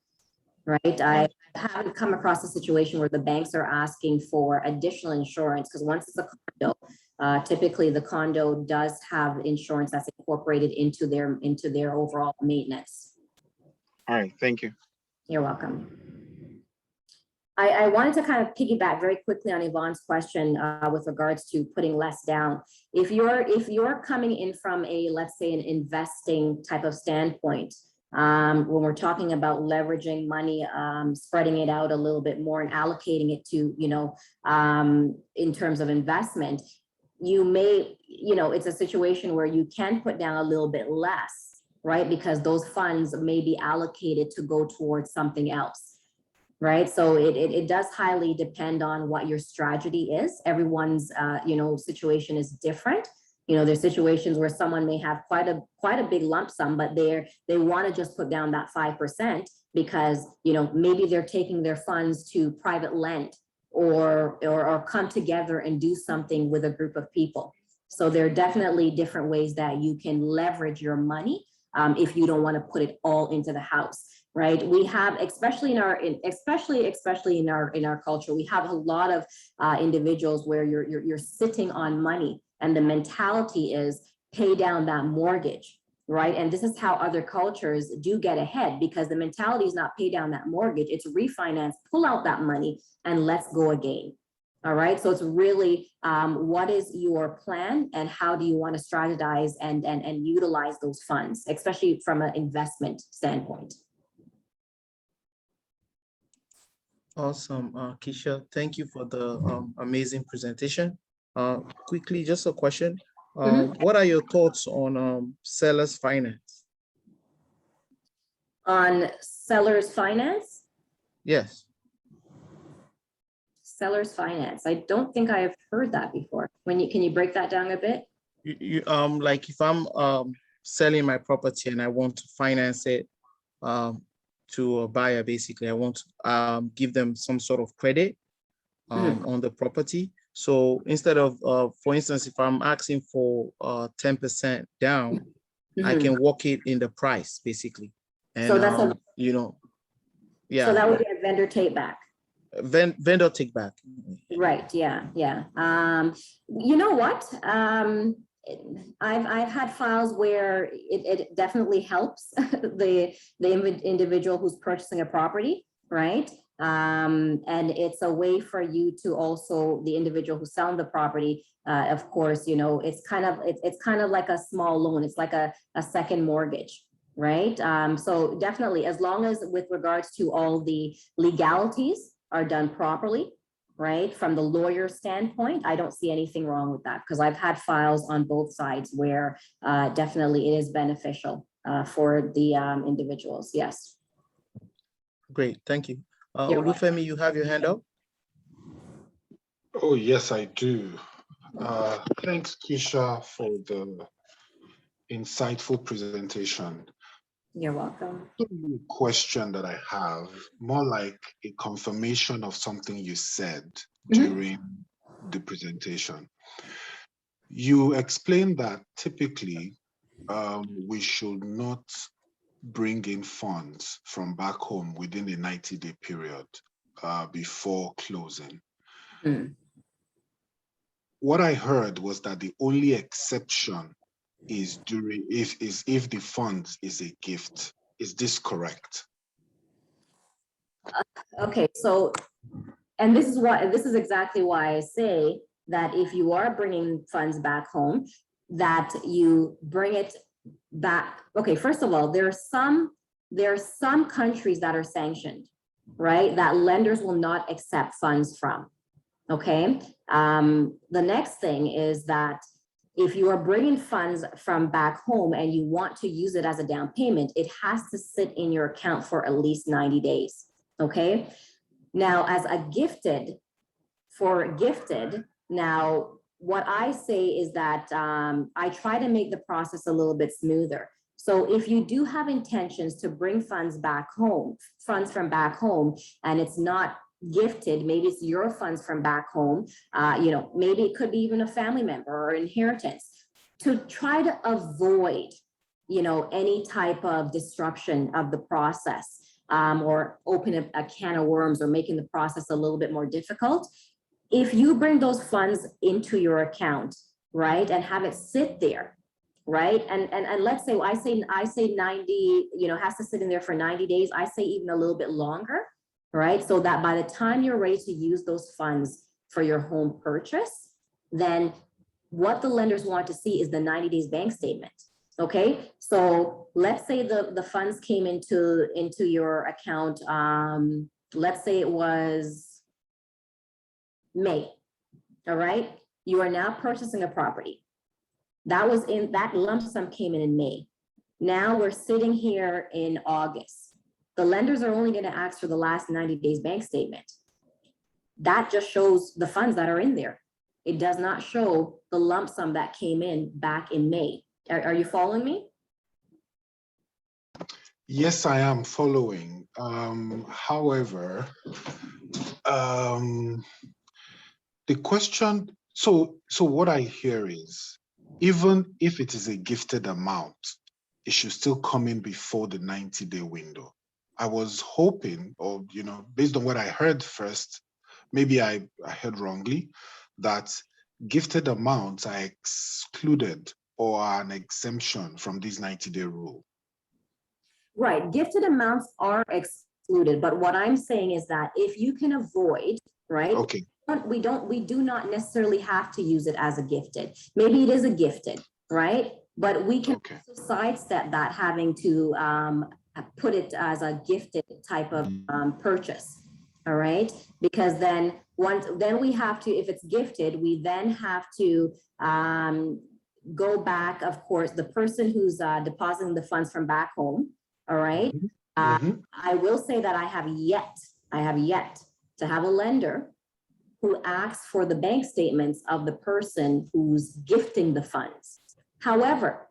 right? I haven't come across a situation where the banks are asking for additional insurance because once it's a condo, typically the condo does have insurance that's incorporated into their overall maintenance. All right, thank you. You're welcome. I wanted to kind of piggyback very quickly on Yvonne's question with regards to putting less down. If you're coming in from a, let's say, an investing type of standpoint, when we're talking about leveraging money, spreading it out a little bit more and allocating it to, in terms of investment, you may, it's a situation where you can put down a little bit less, right? Because those funds may be allocated to go towards something else. Right. So it does highly depend on what your strategy is. Everyone's, situation is different. There's situations where someone may have quite a big lump sum, but they want to just put down that 5% because, maybe they're taking their funds to private lend or come together and do something with a group of people. So there are definitely different ways that you can leverage your money if you don't want to put it all into the house. Right, we have, especially in our culture, we have a lot of individuals where you're sitting on money, and the mentality is pay down that mortgage, right? And this is how other cultures do get ahead because the mentality is not pay down that mortgage; it's refinance, pull out that money, and let's go again. All right, so it's really what is your plan, and how do you want to strategize and utilize those funds, especially from an investment standpoint. Awesome, Keisha, thank you for the amazing presentation. Quickly, just a question. What are your thoughts on seller's finance? On seller's finance? Yes. Seller's finance. I don't think I have heard that before. Can you break that down a bit? Like if I'm selling my property and I want to finance it to a buyer, basically, I want to give them some sort of credit on the property. So instead of, for instance, if I'm asking for 10% down, I can walk it in the price, basically. And, so that's yeah. So that would be a vendor take back. Vendor take back. Right, yeah. You know what? I've had files where it definitely helps the individual who's purchasing a property, right? And it's a way for you to also, the individual who's selling the property, of course, it's kind of like a small loan. It's like a second mortgage, right? So definitely, as long as with regards to all the legalities are done properly, right? From the lawyer standpoint, I don't see anything wrong with that because I've had files on both sides where definitely it is beneficial for the individuals. Yes. Great, thank you. Olufemi, you have your hand up? Oh, yes, I do. Thanks, Keisha, for the insightful presentation. You're welcome. Question that I have, more like a confirmation of something you said during the presentation. You explained that typically we should not bring in funds from back home within a 90-day period before closing. What I heard was that the only exception is if the funds is a gift. Is this correct? Okay, so, and this is exactly why I say that if you are bringing funds back home, that you bring it back. Okay, first of all, there are some countries that are sanctioned, right? That lenders will not accept funds from. Okay. The next thing is that if you are bringing funds from back home and you want to use it as a down payment, it has to sit in your account for at least 90 days, okay? Now, as a gifted, now, what I say is that I try to make the process a little bit smoother. So if you do have intentions to bring funds back home, funds from back home, and it's not gifted, maybe it's your funds from back home, you know, maybe it could be even a family member or inheritance, to try to avoid, you know, any type of disruption of the process, or open a can of worms or making the process a little bit more difficult. If you bring those funds into your account, right, and have it sit there, right, and let's say, I say 90, you know, has to sit in there for 90 days. I say even a little bit longer, right, so that by the time you're ready to use those funds for your home purchase, then what the lenders want to see is the 90 days bank statement. Okay, so let's say the funds came into your account, let's say it was May, all right? You are now purchasing a property. That lump sum came in May. Now we're sitting here in August. The lenders are only gonna ask for the last 90 days bank statement. That just shows the funds that are in there. It does not show the lump sum that came in back in May. Are you following me? Yes, I am following. However, the question, so what I hear is, even if it is a gifted amount, it should still come in before the 90-day window. I was hoping, or, you know, based on what I heard first, maybe I heard wrongly, that gifted amounts are excluded or are an exemption from this 90-day rule. Right, gifted amounts are excluded, but what I'm saying is that if you can avoid, right? Okay. We do not necessarily have to use it as a gifted. Maybe it is a gifted, right? But we can sidestep that, having to put it as a gifted type of purchase, all right? Because then we have to, if it's gifted, we then have to go back, of course, the person who's depositing the funds from back home, all right? I will say that I have yet to have a lender who asks for the bank statements of the person who's gifting the funds. However,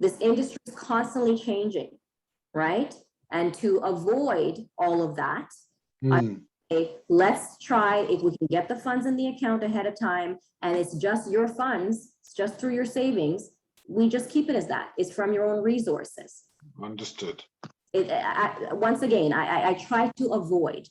this industry is constantly changing, right? And to avoid all of that, I say, let's try, if we can get the funds in the account ahead of time, and it's just your funds, it's just through your savings, we just keep it as that. It's from your own resources. Understood. Once again, I try to avoid.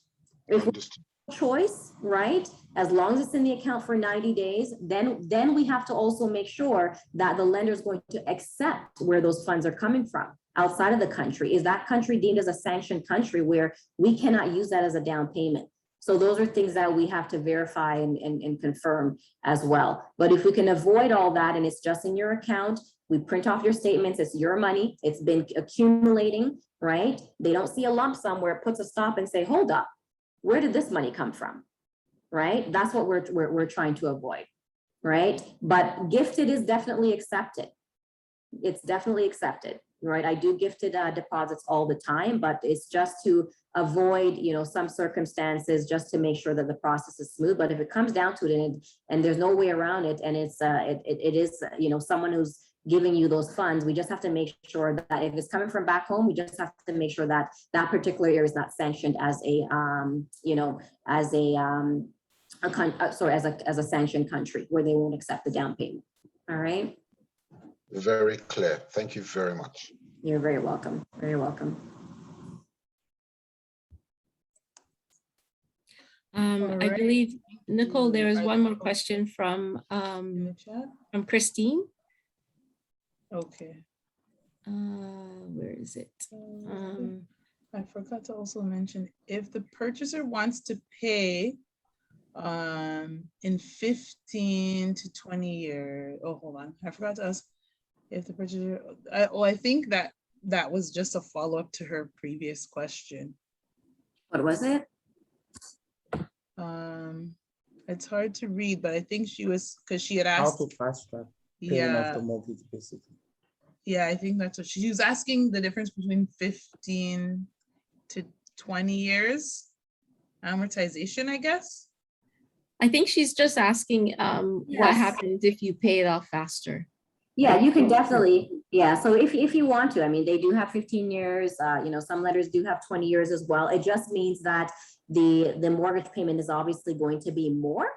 Understood. Choice, right? As long as it's in the account for 90 days, then we have to also make sure that the lender is going to accept where those funds are coming from outside of the country. Is that country deemed as a sanctioned country where we cannot use that as a down payment? So those are things that we have to verify and confirm as well. But if we can avoid all that and it's just in your account, we print off your statements, it's your money, it's been accumulating, right? They don't see a lump sum where it puts a stop and say, hold up, where did this money come from, right? That's what we're trying to avoid, right? But gifted is definitely accepted. It's definitely accepted, right? I do gifted deposits all the time, but it's just to avoid, you know, some circumstances, just to make sure that the process is smooth. But if it comes down to it and there's no way around it, and it's it is, you know, someone who's giving you those funds, we just have to make sure that if it's coming from back home, we just have to make sure that that particular area is not sanctioned as a, you know, as a sanctioned country where they won't accept the down payment. All right. Very clear. Thank you very much. You're very welcome. Very welcome. I believe, Nicole, there is one more question from Christine. Okay. Where is it? I forgot to also mention, if the purchaser wants to pay in 15 to 20 years, oh, hold on, I forgot to ask if the purchaser, I think that was just a follow-up to her previous question. What was it? It's hard to read, but I think she was, because she had asked. How to fast track. paying off Yeah. the mortgage, basically. Yeah, I think that's what she was asking, the difference between 15 to 20 years amortization, I guess. I think she's just asking what Yes. happens if you pay it off faster. Yeah, you can definitely, yeah, so if you want to, I mean, they do have 15 years, you know, some letters do have 20 years as well. It just means that the mortgage payment is obviously going to be more,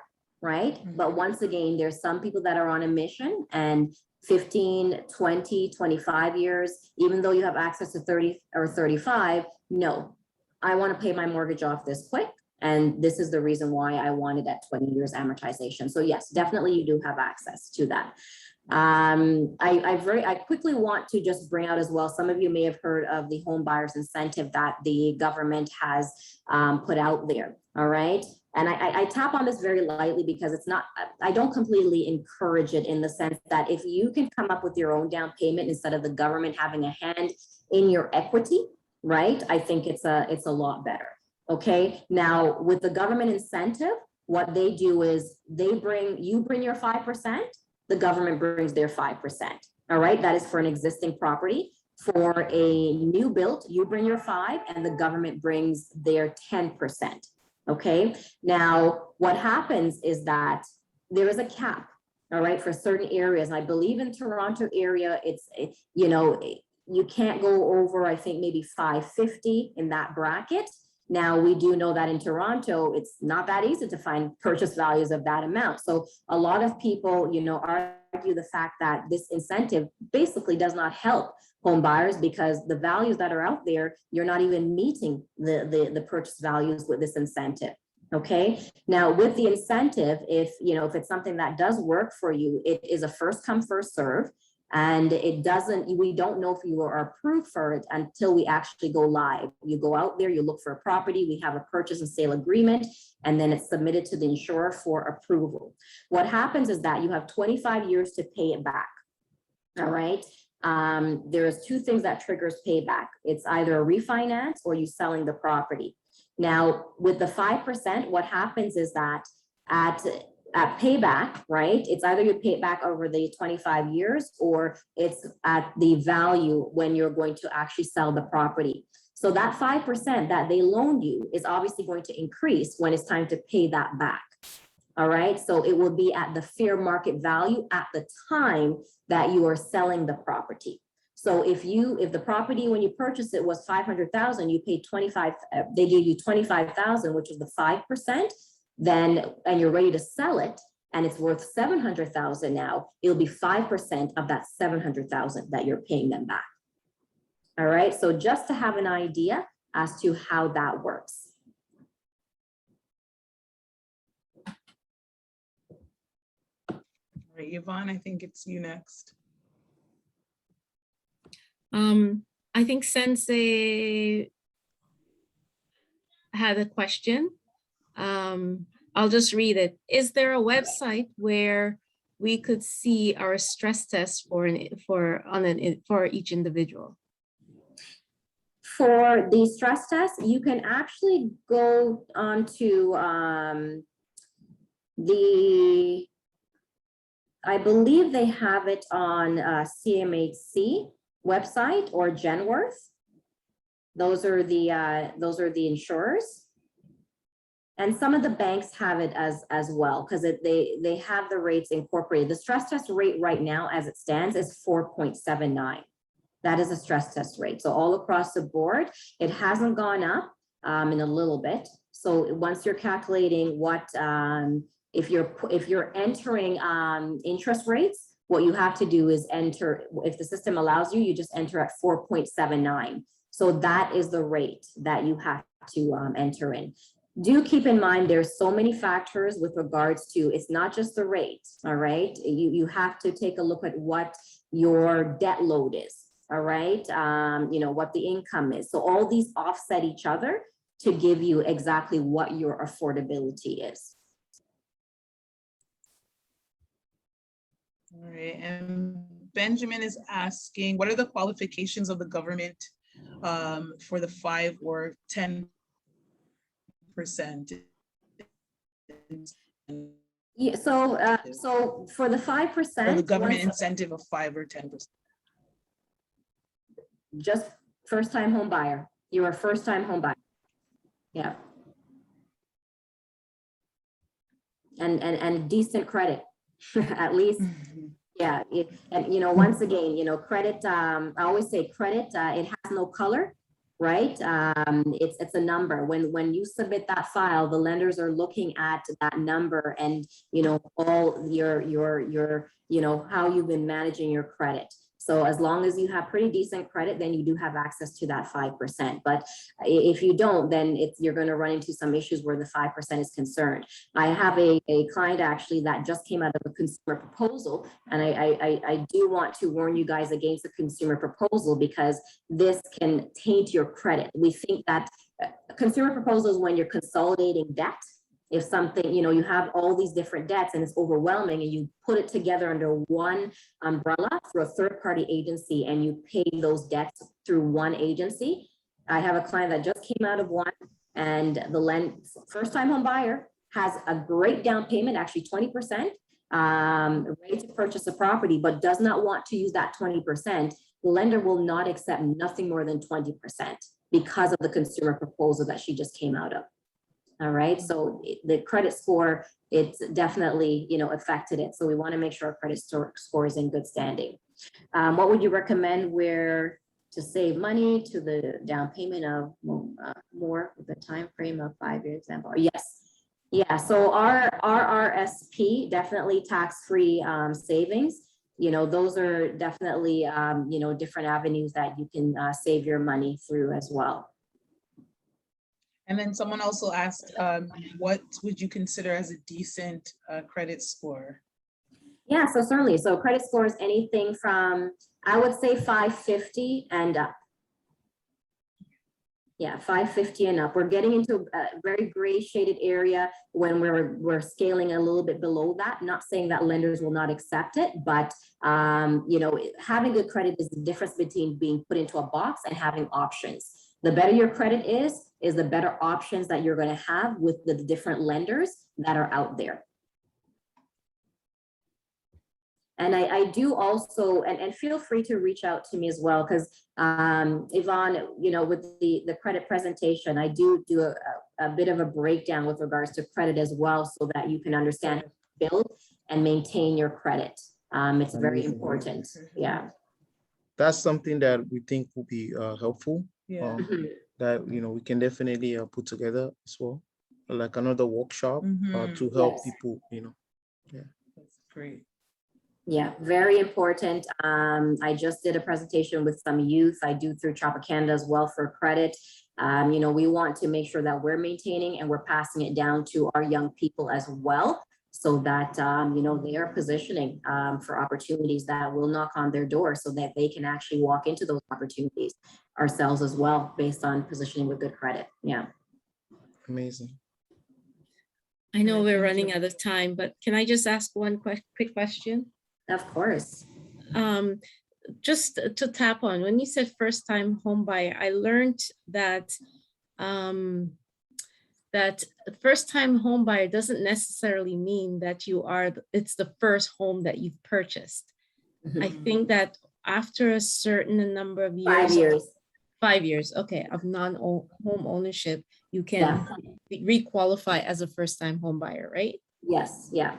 right? But once again, there's some people that are on a mission, and 15, 20, 25 years, even though you have access to 30 or 35, no, I want to pay my mortgage off this quick. And this is the reason why I wanted that 20 years amortization. So yes, definitely you do have access to that. I quickly want to just bring out as well, some of you may have heard of the home buyers incentive that the government has put out there, all right? And I tap on this very lightly because it's not, I don't completely encourage it in the sense that if you can come up with your own down payment instead of the government having a hand in your equity, right? I think it's a lot better, okay? Now, with the government incentive, what they do is you bring your 5%, the government brings their 5%, all right? That is for an existing property. For a new build, you bring your 5% and the government brings their 10%, okay? Now, what happens is that there is a cap, all right, for certain areas. And I believe in Toronto area, you know, you can't go over, I think, maybe 550 in that bracket. Now, we do know that in Toronto, it's not that easy to find purchase values of that amount. So a lot of people, you know, argue the fact that this incentive basically does not help home buyers because the values that are out there, you're not even meeting the purchase values with this incentive. Okay. Now, with the incentive, if it's something that does work for you, it is a first come, first serve. And we don't know if you are approved for it until we actually go live. You go out there, you look for a property, we have a purchase and sale agreement, and then it's submitted to the insurer for approval. What happens is that you have 25 years to pay it back, all right? There's two things that triggers payback. It's either a refinance or you selling the property. Now, with the 5%, what happens is that at payback, right? It's either you pay it back over the 25 years or it's at the value when you're going to actually sell the property. So that 5% that they loaned you is obviously going to increase when it's time to pay that back. All right. So it will be at the fair market value at the time that you are selling the property. So if the property, when you purchased it, was 500,000, you paid 25, they gave you 25,000, which is the 5%. Then, and you're ready to sell it and it's worth 700,000 now, it'll be 5% of that 700,000 that you're paying them back. All right, so just to have an idea as to how that works. All right, Yvonne, I think it's you next. I think Sensei had a question. I'll just read it. Is there a website where we could see our stress test for each individual? For the stress test, you can actually go onto I believe they have it on CMHC website or Genworth. Those are the insurers. And some of the banks have it as well, because they have the rates incorporated. The stress test rate right now, as it stands, is 4.79. That is a stress test rate. So all across the board, it hasn't gone up in a little bit. So once you're calculating what, if you're entering interest rates, what you have to do is enter, if the system allows you, you just enter at 4.79. So that is the rate that you have to enter in. Do keep in mind, there's so many factors with regards to, it's not just the rate, all right? You have to take a look at what your debt load is, all right? What the income is. So all these offset each other to give you exactly what your affordability is. All right, and Benjamin is asking, what are the qualifications of the government for the 5 or 10%? Yeah, so for the 5%. Or the government once- incentive of 5 or 10%? Just first-time home buyer. You're a first-time home buyer. Yeah. And decent credit, at least. Yeah, and once again, credit, I always say credit, it has no color, right? It's a number. When you submit that file, the lenders are looking at that number and, all your how you've been managing your credit. So as long as you have pretty decent credit, then you do have access to that 5%. But if you don't, then you're going to run into some issues where the 5% is concerned. I have a client actually that just came out of a consumer proposal, and I do want to warn you guys against a consumer proposal because this can taint your credit. We think that consumer proposals, when you're consolidating debt, if something, you have all these different debts and it's overwhelming and you put it together under one umbrella through a third-party agency and you pay those debts through one agency. I have a client that just came out of one, and the first-time home buyer has a great down payment, actually 20%, ready to purchase a property, but does not want to use that 20%. The lender will not accept nothing more than 20% because of the consumer proposal that she just came out of. All right, so the credit score, it's definitely, affected it. So we want to make sure our credit score is in good standing. What would you recommend where to save money to the down payment of more with the time frame of 5 years example? Yes, yeah. So our RRSP, definitely tax-free savings. Those are definitely different avenues that you can save your money through as well. And then someone also asked, what would you consider as a decent credit score? Yeah, so certainly. So credit score is anything from, I would say 550 and up. Yeah, 550 and up. We're getting into a very gray shaded area when we're scaling a little bit below that. Not saying that lenders will not accept it, but having good credit is the difference between being put into a box and having options. The better your credit is the better options that you're going to have with the different lenders that are out there. And I do also, and feel free to reach out to me as well, because Yvonne, with the credit presentation, I do a bit of a breakdown with regards to credit as well, so that you can understand, build and maintain your credit. It's very important. Yeah. That's something that we think will be helpful. Yeah. That we can definitely put together as well, like another workshop to help people. Yeah. That's great. Yeah, very important. I just did a presentation with some youth. I do through Tropicana as well for credit. We want to make sure that we're maintaining and we're passing it down to our young people as well, so that, they are positioning for opportunities that will knock on their door, so that they can actually walk into those opportunities ourselves as well, based on positioning with good credit. Yeah. Amazing. I know we're running out of time, but can I just ask one quick question? Of course. Just to tap on, when you said first-time home buyer, I learned that that first-time home buyer doesn't necessarily mean that it's the first home that you've purchased. I think that after a certain number of years, 5 years. 5 years, okay, of non-home ownership, you can re-qualify as a first-time home buyer, right? Yes, yeah.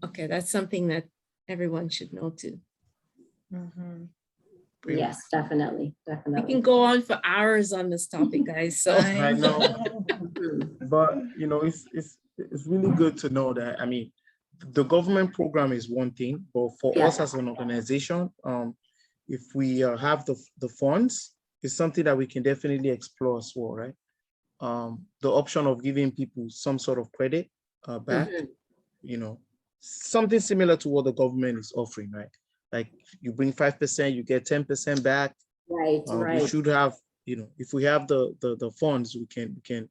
Okay, that's something that everyone should know too. Yes, definitely, We definitely. can go on for hours on this topic, guys. So I know, but it's really good to know that. I mean, the government program is one thing, but for us as an organization, if we have the funds, it's something that we can definitely explore as well, right? The option of giving people some sort of credit back, something similar to what the government is offering, right? Like you bring 5%, you get 10% back. Right, right. We should have, if we have the funds, we can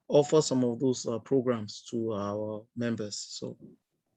offer some of those programs to our members. So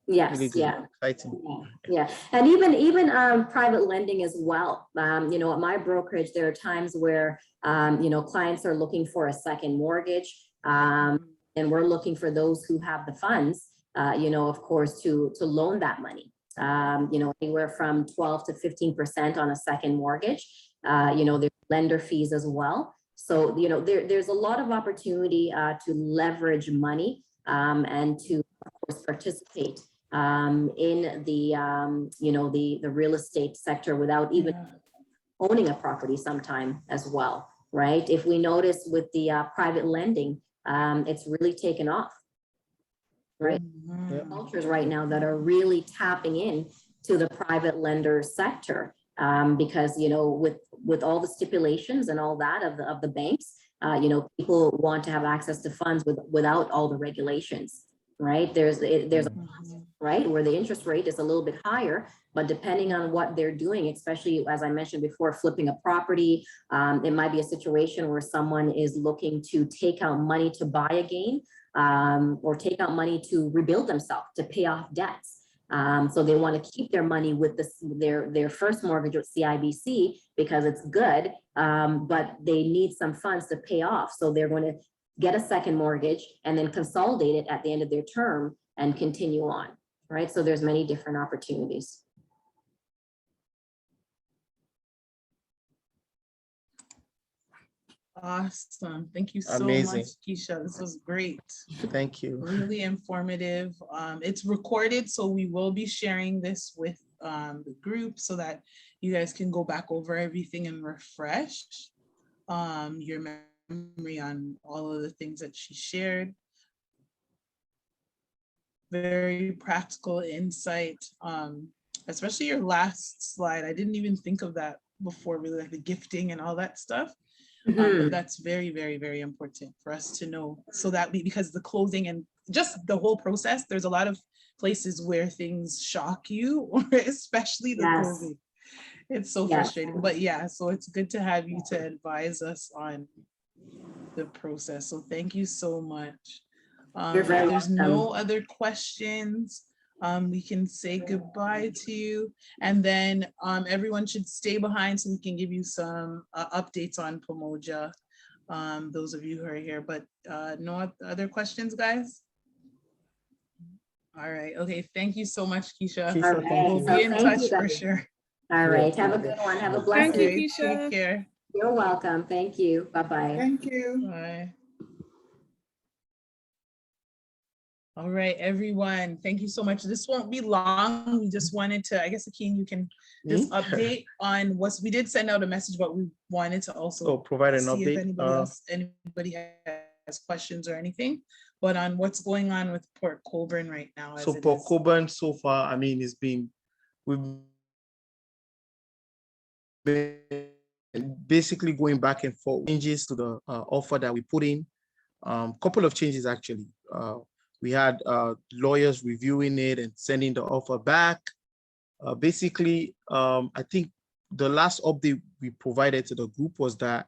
yes, really good, exciting. Yeah, and even private lending as well. At my brokerage, there are times where clients are looking for a second mortgage, and we're looking for those who have the funds. of course, to loan that money. Anywhere from 12 to 15% on a second mortgage. There's lender fees as well. So, there's a lot of opportunity to leverage money and to, of course, participate in the real estate sector without even owning a property sometime as well, right? If we notice with the private lending, it's really taken off, right? Cultures right now that are really tapping in to the private lender sector because, with all the stipulations and all that of the banks, people want to have access to funds without all the regulations, right? There's right where the interest rate is a little bit higher, but depending on what they're doing, especially as I mentioned before, flipping a property, it might be a situation where someone is looking to take out money to buy again, or take out money to rebuild themselves, to pay off debts. So they want to keep their money with their first mortgage with CIBC because it's good, but they need some funds to pay off. So they're going to get a second mortgage and then consolidate it at the end of their term and continue on, right? So there's many different opportunities. Awesome. Thank you so Amazing. much, Keisha. This was great. Thank you. Really informative. It's recorded, so we will be sharing this with the group so that you guys can go back over everything and refresh your memory on all of the things that she shared. Very practical insight, especially your last slide. I didn't even think of that before, really, like the gifting and all that stuff. But that's very, very, very important for us to know, so that because the closing and just the whole process, there's a lot of places where things shock you, especially the closing. It's so frustrating, but yeah, so it's good to have you to advise us on the process. So thank you so much. If there's no other questions, we can say goodbye to you, and then everyone should stay behind so we can give you some updates on Pamoja, those of you who are here, but no other questions, guys? All right, okay, thank you so much, Keisha. We'll be in touch for sure. All right, have a good one. Have a blessed Thank day. you, Keisha. Take care. You're welcome. Thank you. Bye-bye. Thank you. Bye. All right, everyone. Thank you so much. This won't be long. We just wanted to, I guess, Akeem, you can just update on we did send out a message, but we wanted to also provide an see update. If anybody has questions or anything, but on what's going on with Port Colborne right now. So Port Colborne, so far, I mean, we've been basically going back and forth, changes to the offer that we put in. Couple of changes, actually. We had lawyers reviewing it and sending the offer back. Basically, I think the last update we provided to the group was that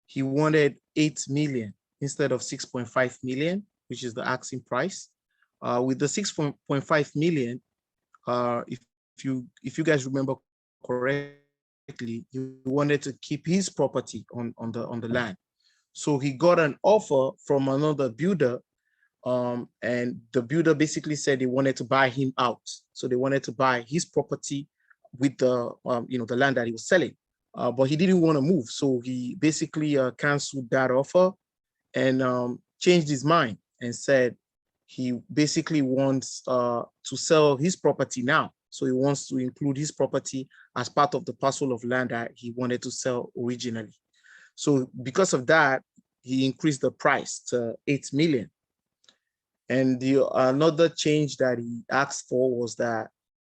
he wanted 8 million instead of 6.5 million, which is the asking price. With the 6.5 million, if you guys remember correctly, he wanted to keep his property on the land. So he got an offer from another builder. And the builder basically said they wanted to buy him out. So they wanted to buy his property with the the land that he was selling, but he didn't want to move. So he basically canceled that offer and changed his mind and said he basically wants to sell his property now. So he wants to include his property as part of the parcel of land that he wanted to sell originally. So because of that, he increased the price to 8 million. And the another change that he asked for was that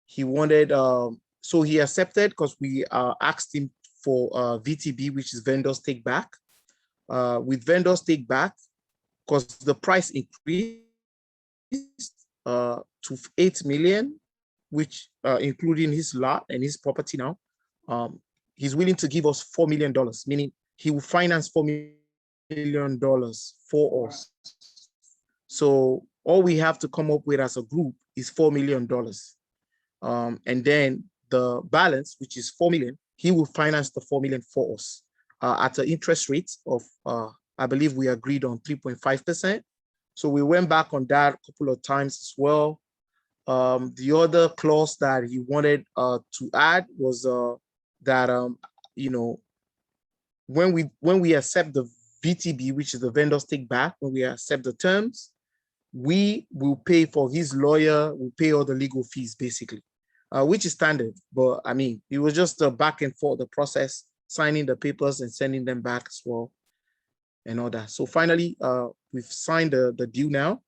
he wanted, so he accepted because we asked him for VTB, which is vendors take back. With vendors take back, because the price increased to 8 million, which including his lot and his property now, he's willing to give us $4 million, meaning he will finance $4 million for us. So all we have to come up with as a group is $4 million. And then the balance, which is 4 million, he will finance the 4 million for us at an interest rate of, I believe we agreed on 3.5%. So we went back on that a couple of times as well. The other clause that he wanted to add was that you know, when we accept the VTB, which is the vendor's take back, when we accept the terms, we will pay for his lawyer, we'll pay all the legal fees basically, which is standard. But I mean, it was just a back and forth, the process, signing the papers and sending them back as well and all that. So finally, we've signed the deal now.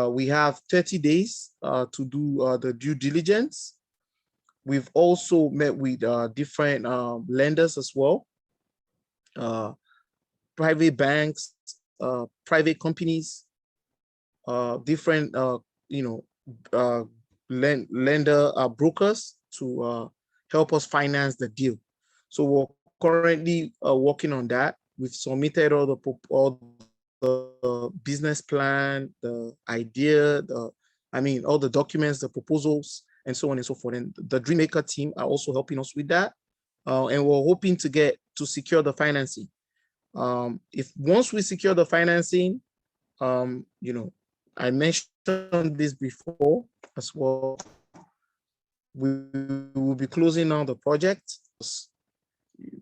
We have 30 days to do the due diligence. We've also met with different lenders as well, private banks, private companies, different you know, lender brokers to help us finance the deal. So we're currently working on that. We've submitted all the business plan, the idea, all the documents, the proposals, and so on and so forth. And the Dreammaker team are also helping us with that. And we're hoping to secure the financing. If once we secure the financing, you know, I mentioned this before as well, we will be closing down the project.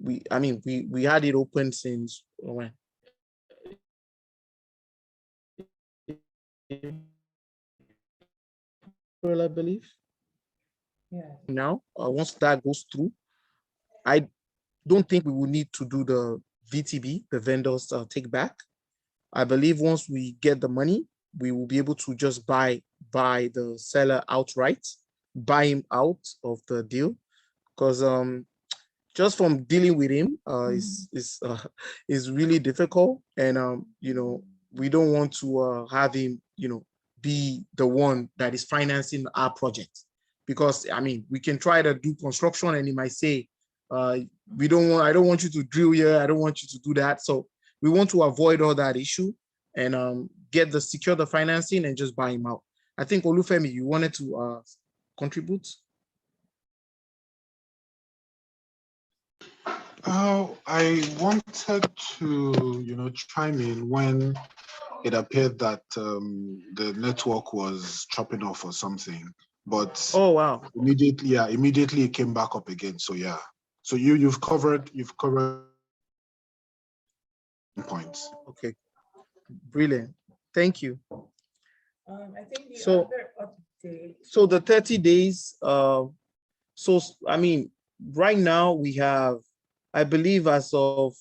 We had it open since when? April, I believe. Yeah. Now, once that goes through, I don't think we will need to do the VTB, the vendors take back. I believe once we get the money, we will be able to just buy the seller outright, buy him out of the deal, because just from dealing with him is really difficult, and you know, we don't want to have him, you know, be the one that is financing our project, because I mean, we can try to do construction and he might say, I don't want you to drill here, I don't want you to do that. So we want to avoid all that issue and secure the financing and just buy him out. I think Olufemi, you wanted to contribute. I wanted to, you know, chime in when it appeared that the network was chopping off or something, but oh wow, immediately it came back up again. So yeah, so you've covered points. Okay, brilliant, thank you. I think the So, other update. So the 30 days, so I mean, right now we have, I believe as of,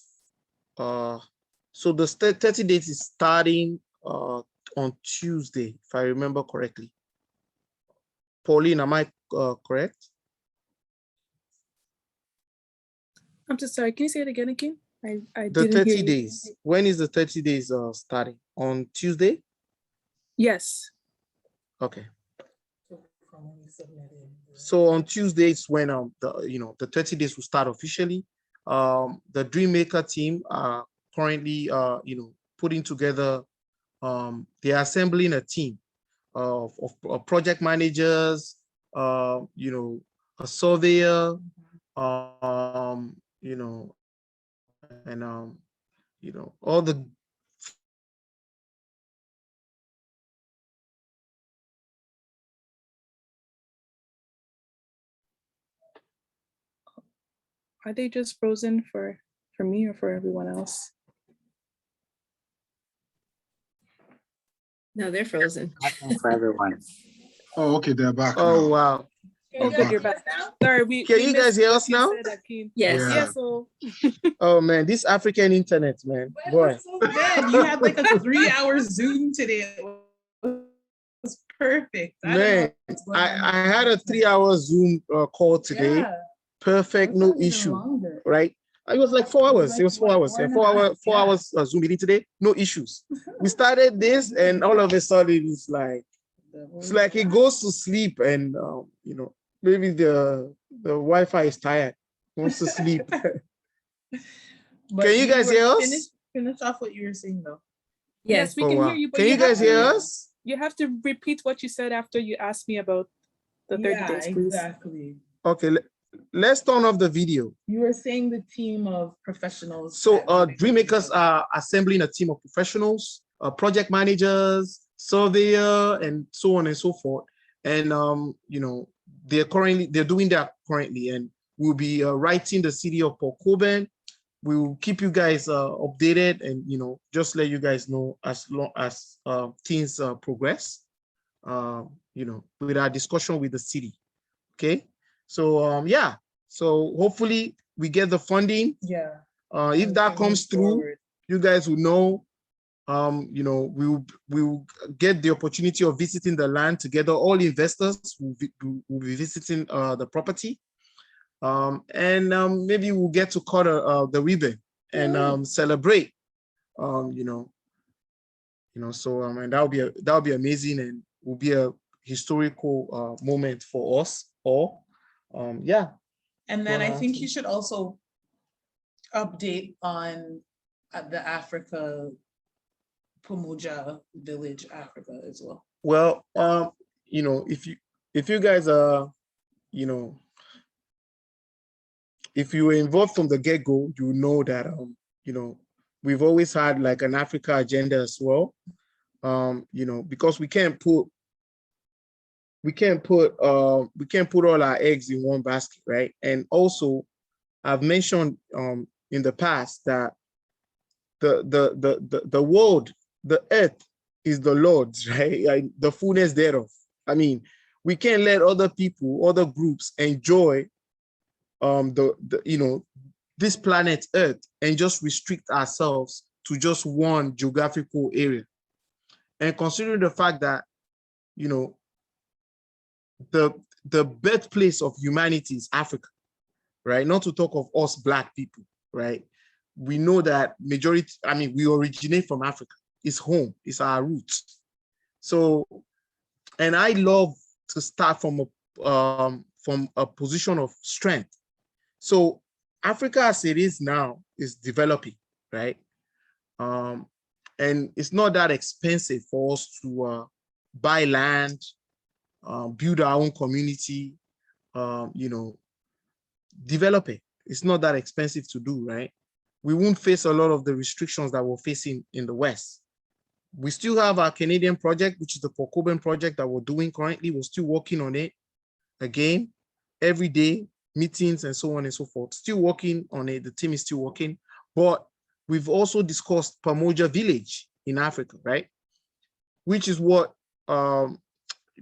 so the 30 days is starting on Tuesday, if I remember correctly. Pauline, am I correct? I'm so sorry, can you say it again, Akeem? I The didn't 30 hear you. days, when is the 30 days starting? On Tuesday? Yes. Okay. So on Tuesdays when the 30 days will start officially. The Dreammaker team are currently putting together, they're assembling a team of project managers, a surveyor, and all the Are they just frozen for me or for everyone else? No, they're frozen. For everyone. Oh, okay, they're back. Oh now. wow. Oh, good, you're back now. Sorry, Can you guys hear us now? Yes. Yeah. Yeah, so Oh man, this African internet, man. Boy. So good. You had like a 3-hour Zoom today. It was perfect. Man, I had a 3-hour Zoom call today. Yeah. Perfect, no issue, right? It was like 4 hours. It was 4 hours. Yeah, 4 hours Zoom meeting today, no issues. We started this, and all of a sudden it's like it goes to sleep, and maybe the Wi-Fi is tired, wants to sleep. Can you guys hear us? Finish off what you were saying though. yes, we Oh, can wow. hear you. But Can you guys hear us? You have to repeat what you said after you asked me about the 30 days, please. Exactly. Okay, let's turn off the video. You were saying the team of professionals. So Dreammakers are assembling a team of professionals. project managers, surveyor, and so on and so forth. And they're doing that currently, and we'll be writing the city of Port Colborne. We will keep you guys updated, and just let you guys know as long as things progress. With our discussion with the city. Okay, so yeah, so hopefully we get the funding. Yeah. If that comes through, you guys will know. We'll get the opportunity of visiting the land together. All investors will be visiting the property, and maybe we'll get to cut the ribbon and celebrate. So and that'll be amazing, and will be a historical moment for us all. Yeah. And then I think you should also update on the Africa, Pamoja village, Africa as well. Well, if you guys are, if you were involved from the get-go, you know that we've always had like an Africa agenda as well. Because we can't put all our eggs in one basket, right? And also, I've mentioned in the past that the world, the earth is the Lord's, right? The fullness thereof. I mean, we can't let other people, other groups enjoy this planet Earth and just restrict ourselves to just one geographical area. And considering the fact that the birthplace of humanity is Africa, right? Not to talk of us Black people, right? We know that we originate from Africa. It's home, it's our roots. So, and I love to start from a position of strength. So Africa as it is now is developing, right? And it's not that expensive for us to buy land, build our own community, develop it. It's not that expensive to do, right? We won't face a lot of the restrictions that we're facing in the West. We still have our Canadian project, which is the Port Colborne project that we're doing currently. We're still working on it again, every day, meetings and so on and so forth. Still working on it. The team is still working. But we've also discussed Pamoja village in Africa, right? Which is what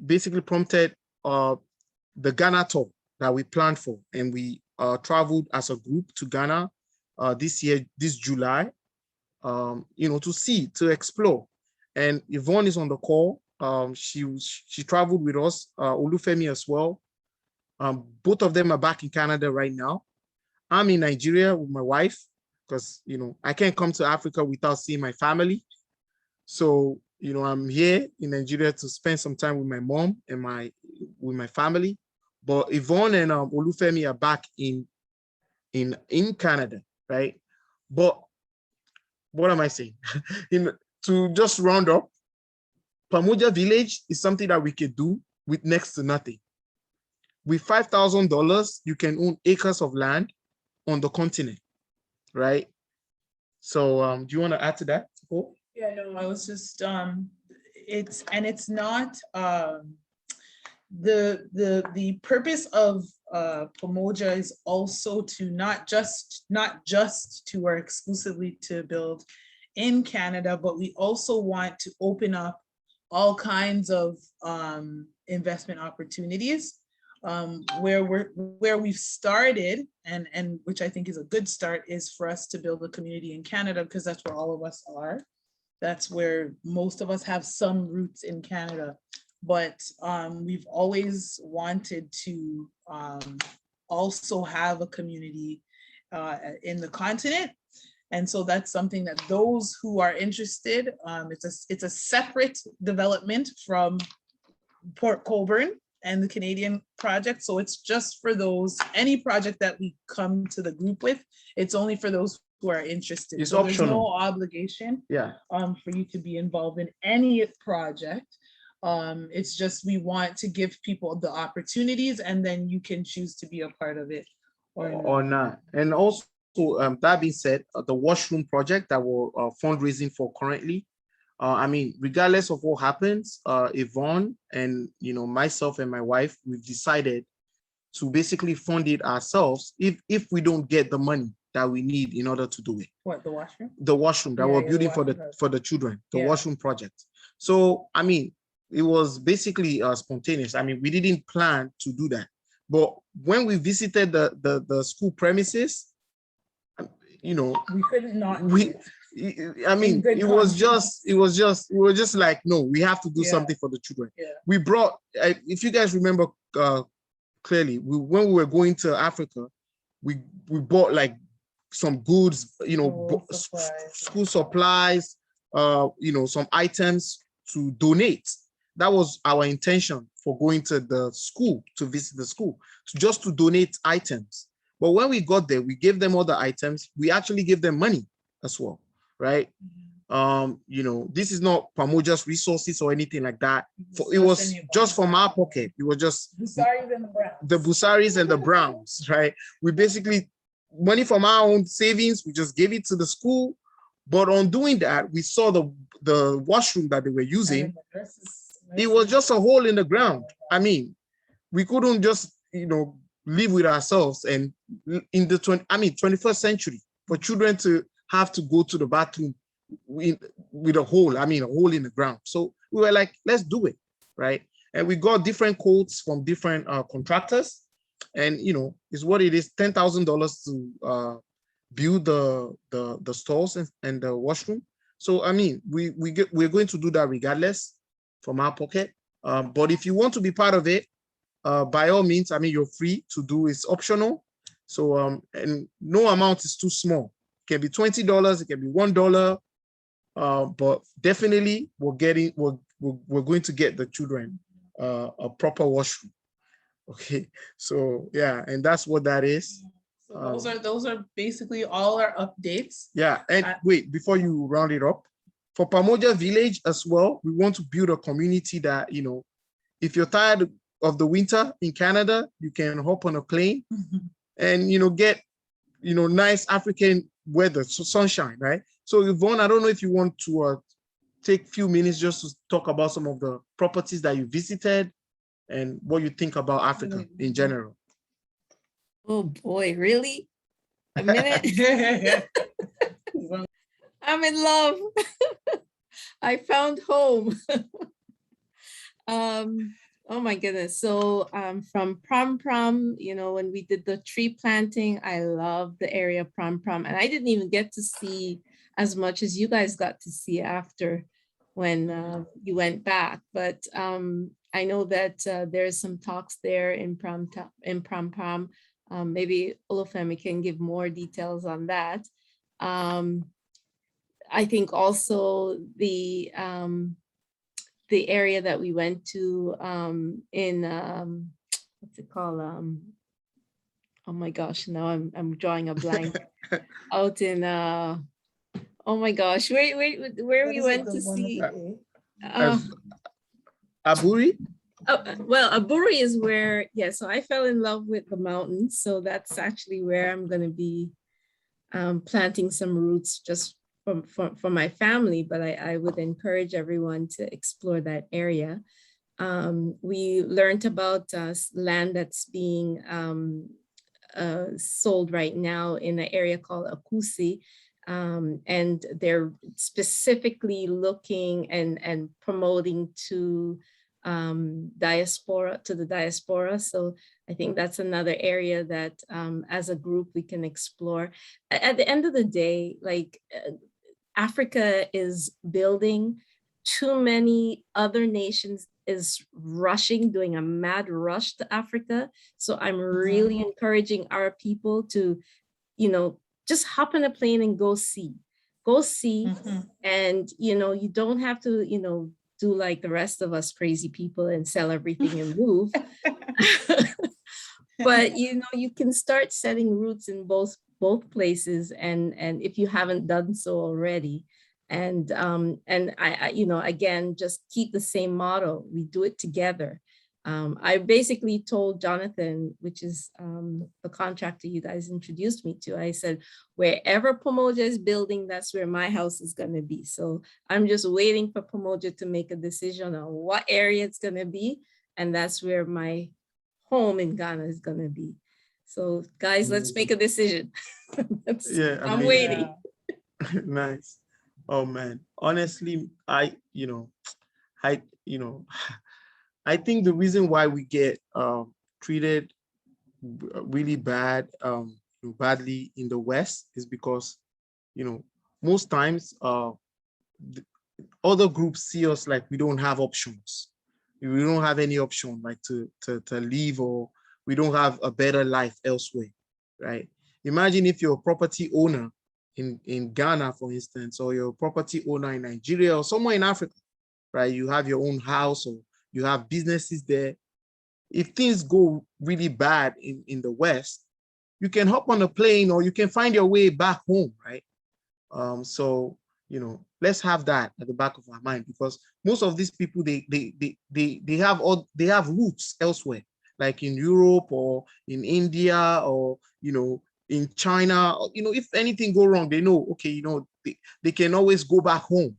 basically prompted the Ghana tour that we planned for. And we traveled as a group to Ghana this year, this July, to explore. And Yvonne is on the call. She traveled with us, Olufemi as well. Both of them are back in Canada right now. I'm in Nigeria with my wife because, I can't come to Africa without seeing my family. So, I'm here in Nigeria to spend some time with my mom and with my family. But Yvonne and Olufemi are back in Canada, right? But what am I saying? To just round up, Pamoja village is something that we can do with next to nothing. With $5,000, you can own acres of land on the continent, right? So do you want to add to that? Nicole? Yeah, no, I was just it's not the purpose of Pamoja is also to not just to or exclusively to build in Canada, but we also want to open up all kinds of investment opportunities where we've started and which I think is a good start is for us to build a community in Canada, because that's where all of us are. That's where most of us have some roots in Canada, but we've always wanted to also have a community in the continent. And so that's something that those who are interested, it's a separate development from Port Colborne and the Canadian project. So it's just for those, any project that we come to the group with, it's only for those who are interested. It's so optional. There's no obligation for you to be involved in any project. It's just we want to give people the opportunities, and then you can choose to be a part of it or not. And also, that being said, the washroom project that we're fundraising for currently, I mean, regardless of what happens, Yvonne and, you know, myself and my wife, we've decided to basically fund it ourselves if we don't get the money that we need in order to do it. What, the washroom? The washroom that Yeah, we're yeah, building the for washroom the children, the Yeah. washroom project. So, I mean, it was basically spontaneous. I mean, we didn't plan to do that. But when we visited the school premises, you know, We couldn't not do we, it. I mean, good we were just like, no, we have to do Yeah. something for the children. Yeah. We brought, if you guys remember clearly, when we were going to Africa, we bought like some goods, you know, school supplies, you know, some items to donate. That was our intention for going to the school, to visit the school, just to donate items. But when we got there, we gave them all the items. We actually gave them money as well, right? You know, this is not Pamoja's resources or anything like that. It was just from our pocket. It was just Busaris and the Browns. the Busaris and the Browns, right? We basically, money from our own savings, we just gave it to the school. But on doing that, we saw the washroom that they were using. It was just a hole in the ground. I mean, we couldn't just, you know, live with ourselves. And in the 21st century, for children to have to go to the bathroom with a hole, I mean, a hole in the ground. So we were like, let's do it, right? And we got different quotes from different contractors. And, you know, it's what it is, $10,000 to build the stalls and the washroom. So, I mean, we're going to do that regardless from our pocket. But if you want to be part of it, by all means, I mean, you're free to do. It's optional. So, and no amount is too small. It can be $20, it can be $1. But definitely we're going to get the children a proper washroom. Okay, so yeah, and that's what that is. So those are basically all our updates. Yeah, and wait, before you round it up, for Pamoja Village as well, we want to build a community that, you know, if you're tired of the winter in Canada, you can hop on a plane and, you know, get, you know, nice African weather, so sunshine, right? So Yvonne, I don't know if you want to take a few minutes just to talk about some of the properties that you visited and what you think about Africa in general. Oh boy, really? A minute? I'm in love. I found home. Oh my goodness. So from Prom, you know, when we did the tree planting, I love the area of Prom. And I didn't even get to see as much as you guys got to see after when you went back. But I know that there's some talks there in Prom. Maybe Olufemi can give more details on that. I think also the area that we went to in what's it called? Oh my gosh, now I'm drawing a blank. Out in oh my gosh, where we went to see Aburi? Oh, well, Aburi is where, yeah, so I fell in love with the mountains. So that's actually where I'm going to be planting some roots just for my family, but I would encourage everyone to explore that area. We learned about land that's being sold right now in an area called Akusi. And they're specifically looking and promoting to the diaspora. So I think that's another area that as a group we can explore. At the end of the day, like Africa is building, too many other nations is rushing, doing a mad rush to Africa. So I'm really encouraging our people to, you know, just hop on a plane and go see. And, you know, you don't have to, you know, do like the rest of us crazy people and sell everything and move. But, you know, you can start setting roots in both places. And if you haven't done so already, and I, you know, again, just keep the same motto. We do it together. I basically told Jonathan, which is the contractor you guys introduced me to, I said, wherever Pamoja is building, that's where my house is going to be. So I'm just waiting for Pamoja to make a decision on what area it's going to be. And that's where my home in Ghana is going to be. So guys, let's make a decision. Yeah, I'm amazing. waiting. Nice. Oh man, honestly, I I think the reason why we get treated really badly in the West is because, most times other groups see us like we don't have options. We don't have any option like to leave, or we don't have a better life elsewhere, right? Imagine if you're a property owner in Ghana, for instance, or you're a property owner in Nigeria or somewhere in Africa, right? You have your own house or you have businesses there. If things go really bad in the West, you can hop on a plane or you can find your way back home, right? So, let's have that at the back of our mind, because most of these people, they have roots elsewhere, like in Europe or in India or, in China. If anything go wrong, they know, okay, they can always go back home,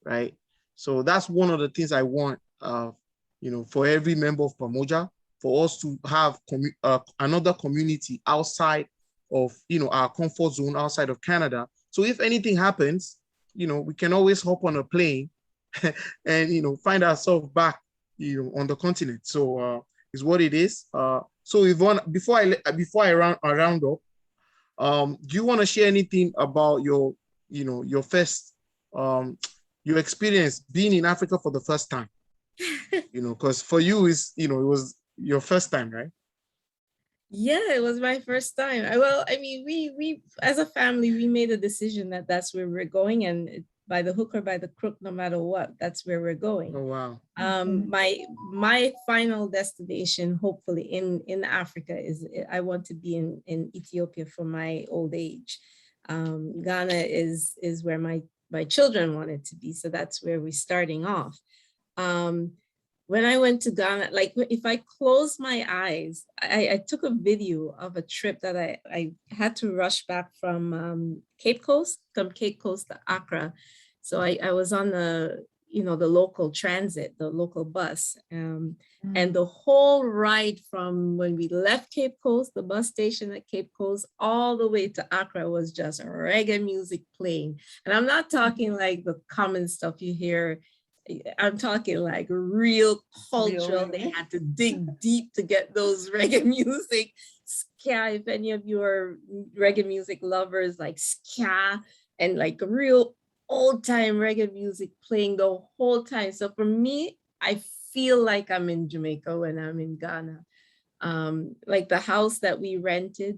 right? So that's one of the things I want, for every member of Pamoja, for us to have another community outside of, our comfort zone, outside of Canada. So if anything happens, we can always hop on a plane and, find ourselves back, on the continent. So is what it is. So Yvonne, before I round up, do you want to share anything about your first, your experience being in Africa for the first time? Because for you it was your first time, right? Yeah, it was my first time. I mean, we as a family, we made a decision that that's where we're going, and by the hook or by the crook, no matter what, that's where we're going. Oh wow. My final destination, hopefully in Africa, is I want to be in Ethiopia for my old age. Ghana is where my children wanted to be, so that's where we're starting off. When I went to Ghana, like if I close my eyes, I took a video of a trip that I had to rush back from Cape Coast to Accra. So I was on the local transit, the local bus. And the whole ride from when we left Cape Coast, the bus station at Cape Coast, all the way to Accra was just reggae music playing. And I'm not talking like the common stuff you hear. I'm talking like real cultural. They had to dig deep to get those reggae music. Ska, if any of you are reggae music lovers, like ska and like real old time reggae music playing the whole time. So for me, I feel like I'm in Jamaica when I'm in Ghana. Like the house that we rented,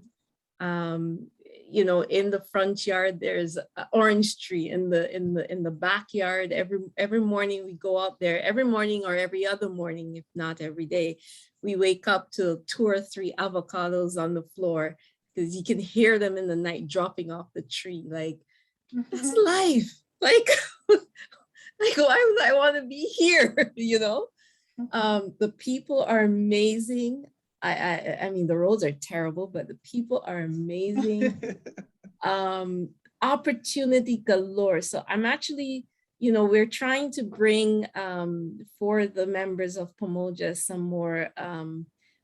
in the front yard, there's an orange tree. In the backyard, every morning we go out there, every morning or every other morning, if not every day, we wake up to 2 or 3 avocados on the floor, because you can hear them in the night dropping off the tree. Like, that's life. Like, like why would I want to be here? The people are amazing. I mean, the roads are terrible, but the people are amazing. Opportunity galore. So I'm actually, we're trying to bring for the members of Pamoja some more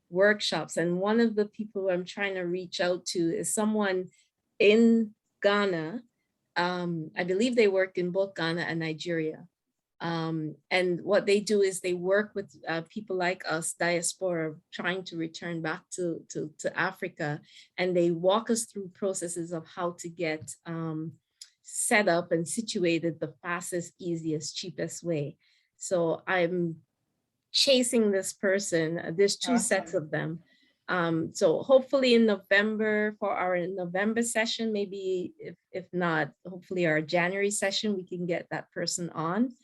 workshops. And one of the people I'm trying to reach out to is someone in Ghana. I believe they work in both Ghana and Nigeria. And what they do is they work with people like us, diaspora, trying to return back to Africa. And they walk us through processes of how to get set up and situated the fastest, easiest, cheapest way. So I'm chasing this person. There's 2 sets of them. So hopefully in November, for our November session, maybe if not, hopefully our January session, we can get that person on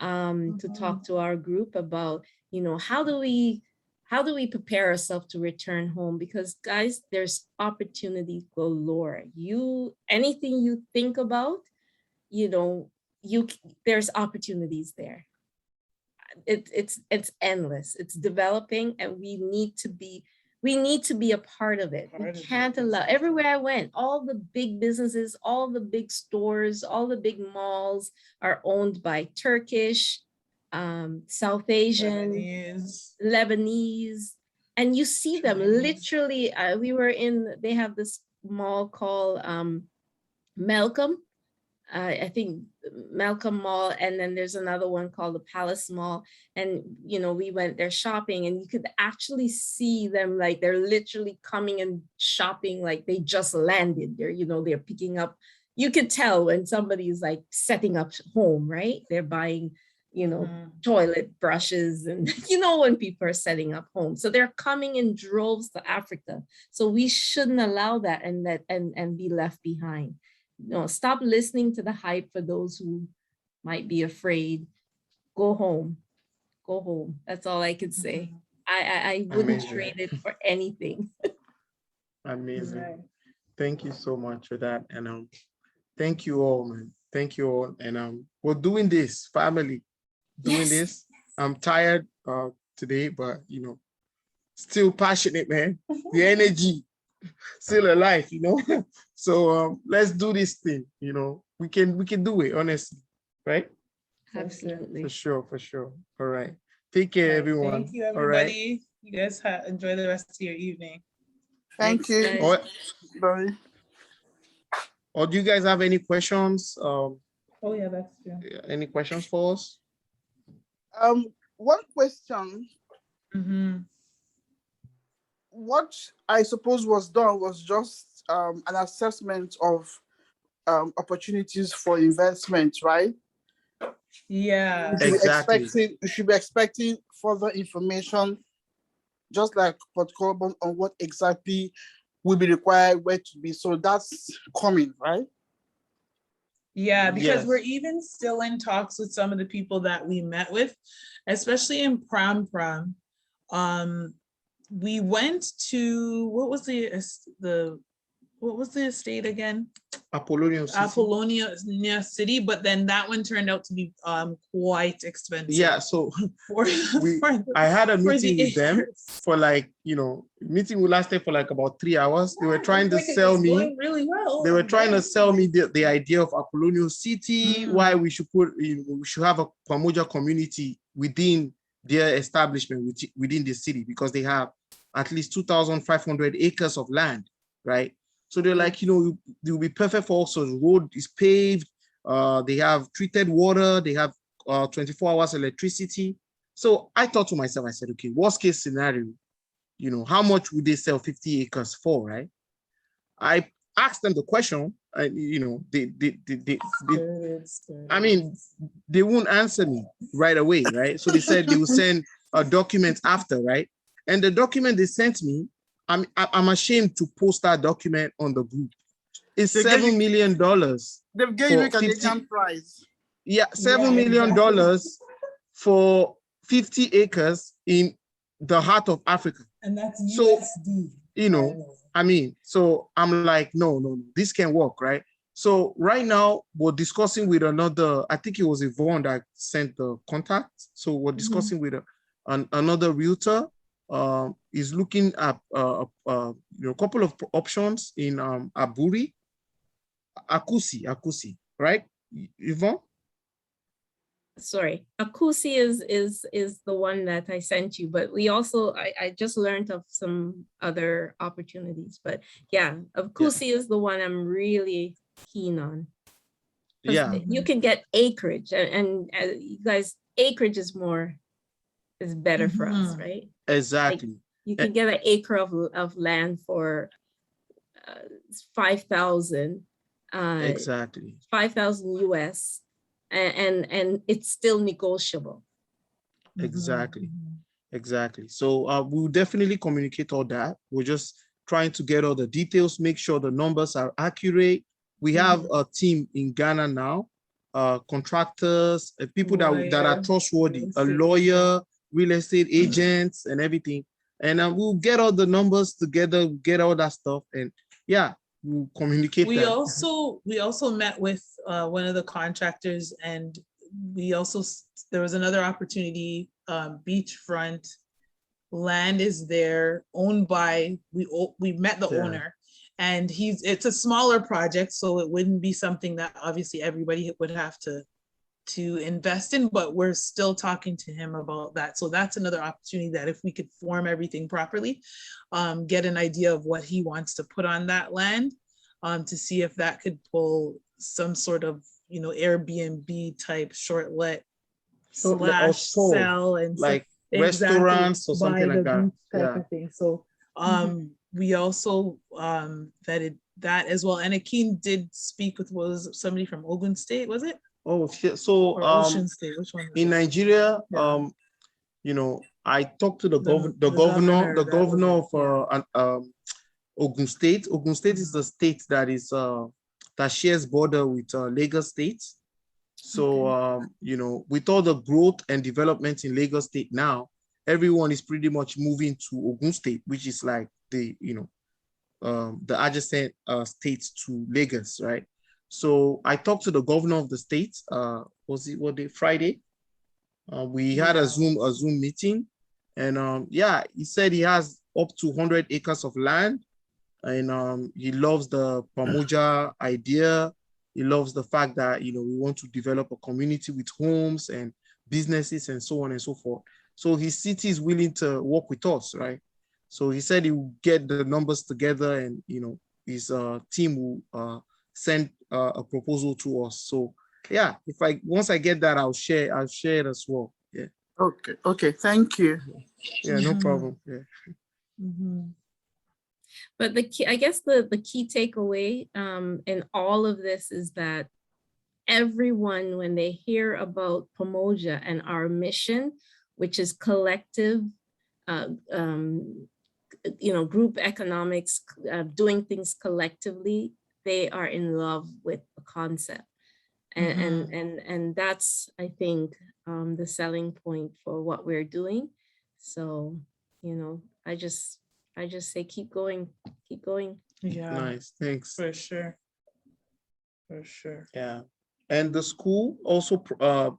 to talk to our group about, how do we prepare ourselves to return home? Because guys, there's opportunity galore. Anything you think about, there's opportunities there. it's endless. It's developing, and we need to be a part of it. We can't allow, everywhere I went, all the big businesses, all the big stores, all the big malls are owned by Turkish, South Asian, Lebanese, and you see them literally. They have this mall called Malcolm. I think Malcolm Mall, and then there's another one called the Palace Mall. And, we went there shopping, and you could actually see them, like they're literally coming and shopping like they just landed. They're picking up, you could tell when somebody's like setting up home, right? They're buying, toilet brushes, and when people are setting up home. So they're coming in droves to Africa. So we shouldn't allow that and be left behind. Stop listening to the hype for those who might be afraid. Go home. That's all I could say. I wouldn't trade it for anything. Amazing. Right. Thank you so much for that. And thank you all, man. Thank you all. And we're doing this, family. Doing this. I'm tired today, but still passionate, man. The energy still alive, So let's do this thing, we can do it, honestly, right? Absolutely. For sure. All right, take care, everyone. Thank you, everybody. You guys enjoy the rest of your evening. Thank you. Bye. Or do you guys have any questions? Oh yeah, that's true. Any questions for us? One question. What I suppose was done was just an assessment of opportunities for investment, right? Yeah. Exactly. We should be expecting further information, just like Port on what exactly will be required, where to be. So that's coming, right? Yeah, because Yes. we're even still in talks with some of the people that we met with, especially in Pram. We went to, what was the estate again? Apollonia City, but then that one turned out to be quite expensive. Yeah, so I had a meeting with them for meeting will lasted for about 3 hours. They were trying to sell me really well. They were trying to sell me the idea of Apollonia City, why we should we should have a Pamoja community within their establishment, within the city, because they have at least 2,500 acres of land, right? So they're like, it will be perfect for us. So the road is paved, they have treated water, they have 24 hours electricity. So I thought to myself, I said, okay, worst case scenario, how much would they sell 50 acres for, right? I asked them the question, and they won't answer me right away, right? So they said they will send a document after, right? And the document they sent me, I'm ashamed to post that document on the group. It's $7 million. They've given you a Canadian prize. Yeah, $7 million for 50 acres in the heart of Africa. And that's USD. So I'm like, no, this can work, right? So right now we're discussing with another, I think it was Yvonne that sent the contact. So we're discussing with another realtor. Is looking at a couple of options in Aburi, Akusi, right, Yvonne? Sorry, Akusi is the one that I sent you, but we also I just learned of some other opportunities. But yeah, Akusi is the one I'm really keen on. Yeah, you can get acreage, and you guys, acreage is better for us, right? Exactly. Like, you can get an acre of land for 5,000. Exactly. 5,000 US, and it's still negotiable. Exactly. So we'll definitely communicate all that. We're just trying to get all the details, make sure the numbers are accurate. We have a team in Ghana now, contractors, people that are trustworthy, a lawyer, real estate agents, and everything. And we'll get all the numbers together, get all that stuff, and yeah, we'll communicate. We also met with one of the contractors, and we also, there was another opportunity, beachfront, land is there, owned by, we met the Yeah. owner, and it's a smaller project, so it wouldn't be something that obviously everybody would have to invest in, but we're still talking to him about that. So that's another opportunity, that if we could form everything properly, get an idea of what he wants to put on that land, to see if that could pull some sort of, you know, Airbnb type short let Short let or slash store, sell and like exactly, restaurants or by something the like that. beach type Yeah. of thing. So we also vetted that as well. And Akeem did speak with, was somebody from Ogun State, was it? Oh shit. So Or Ocean State, which one? in Nigeria, Yeah. you know, I talked to the The governor that was of Ogun State. Ogun State is the state that is that shares border with Lagos State. So you know, with all the growth and development in Lagos State now, everyone is pretty much moving to Ogun State, which is like the, you know, the adjacent states to Lagos, right? So I talked to the governor of the state. Was it what day? Friday? We had a Zoom meeting, and yeah, he said he has up to 100 acres of land, and he loves the Pamoja idea. He loves the fact that, you know, we want to develop a community with homes and businesses and so on and so forth. So his city is willing to work with us, right? So he said he will get the numbers together, and, you know, his team will send a proposal to us. So yeah, once I get that, I'll share it as well. Yeah. Okay, thank you. Yeah, no problem. Yeah. But the key, I guess the key takeaway in all of this is that everyone, when they hear about Pamoja and our mission, which is collective, you know, group economics, doing things collectively, they are in love with the concept. And that's, I think, the selling point for what we're doing. So, you know, I just say, keep going. Yeah. Nice, thanks. For sure. For sure. Yeah. And the school also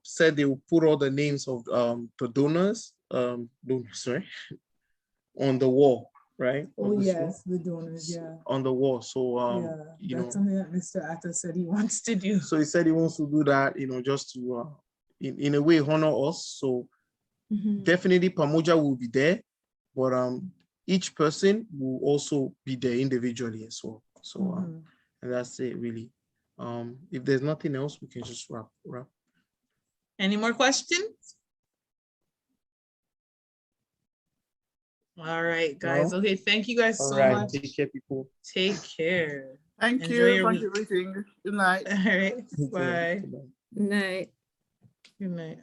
said they will put all the names of the donors, sorry, on the wall, right? Oh yes, the donors, yeah. On the wall. So Yeah, you that's know, something that Mr. Atta said he wants to do. so he said he wants to do that, you know, just to in a way honor us. So definitely Pamoja will be there, but each person will also be there individually as well. So and that's it really. If there's nothing else, we can just wrap. Any more questions? All right, guys. No? Okay, thank you guys All so right, much. take care, people. Take care. Thank Enjoy you. your Thank you, week. everything. Good night. All right. Okay, Bye. bye. Night. Good night.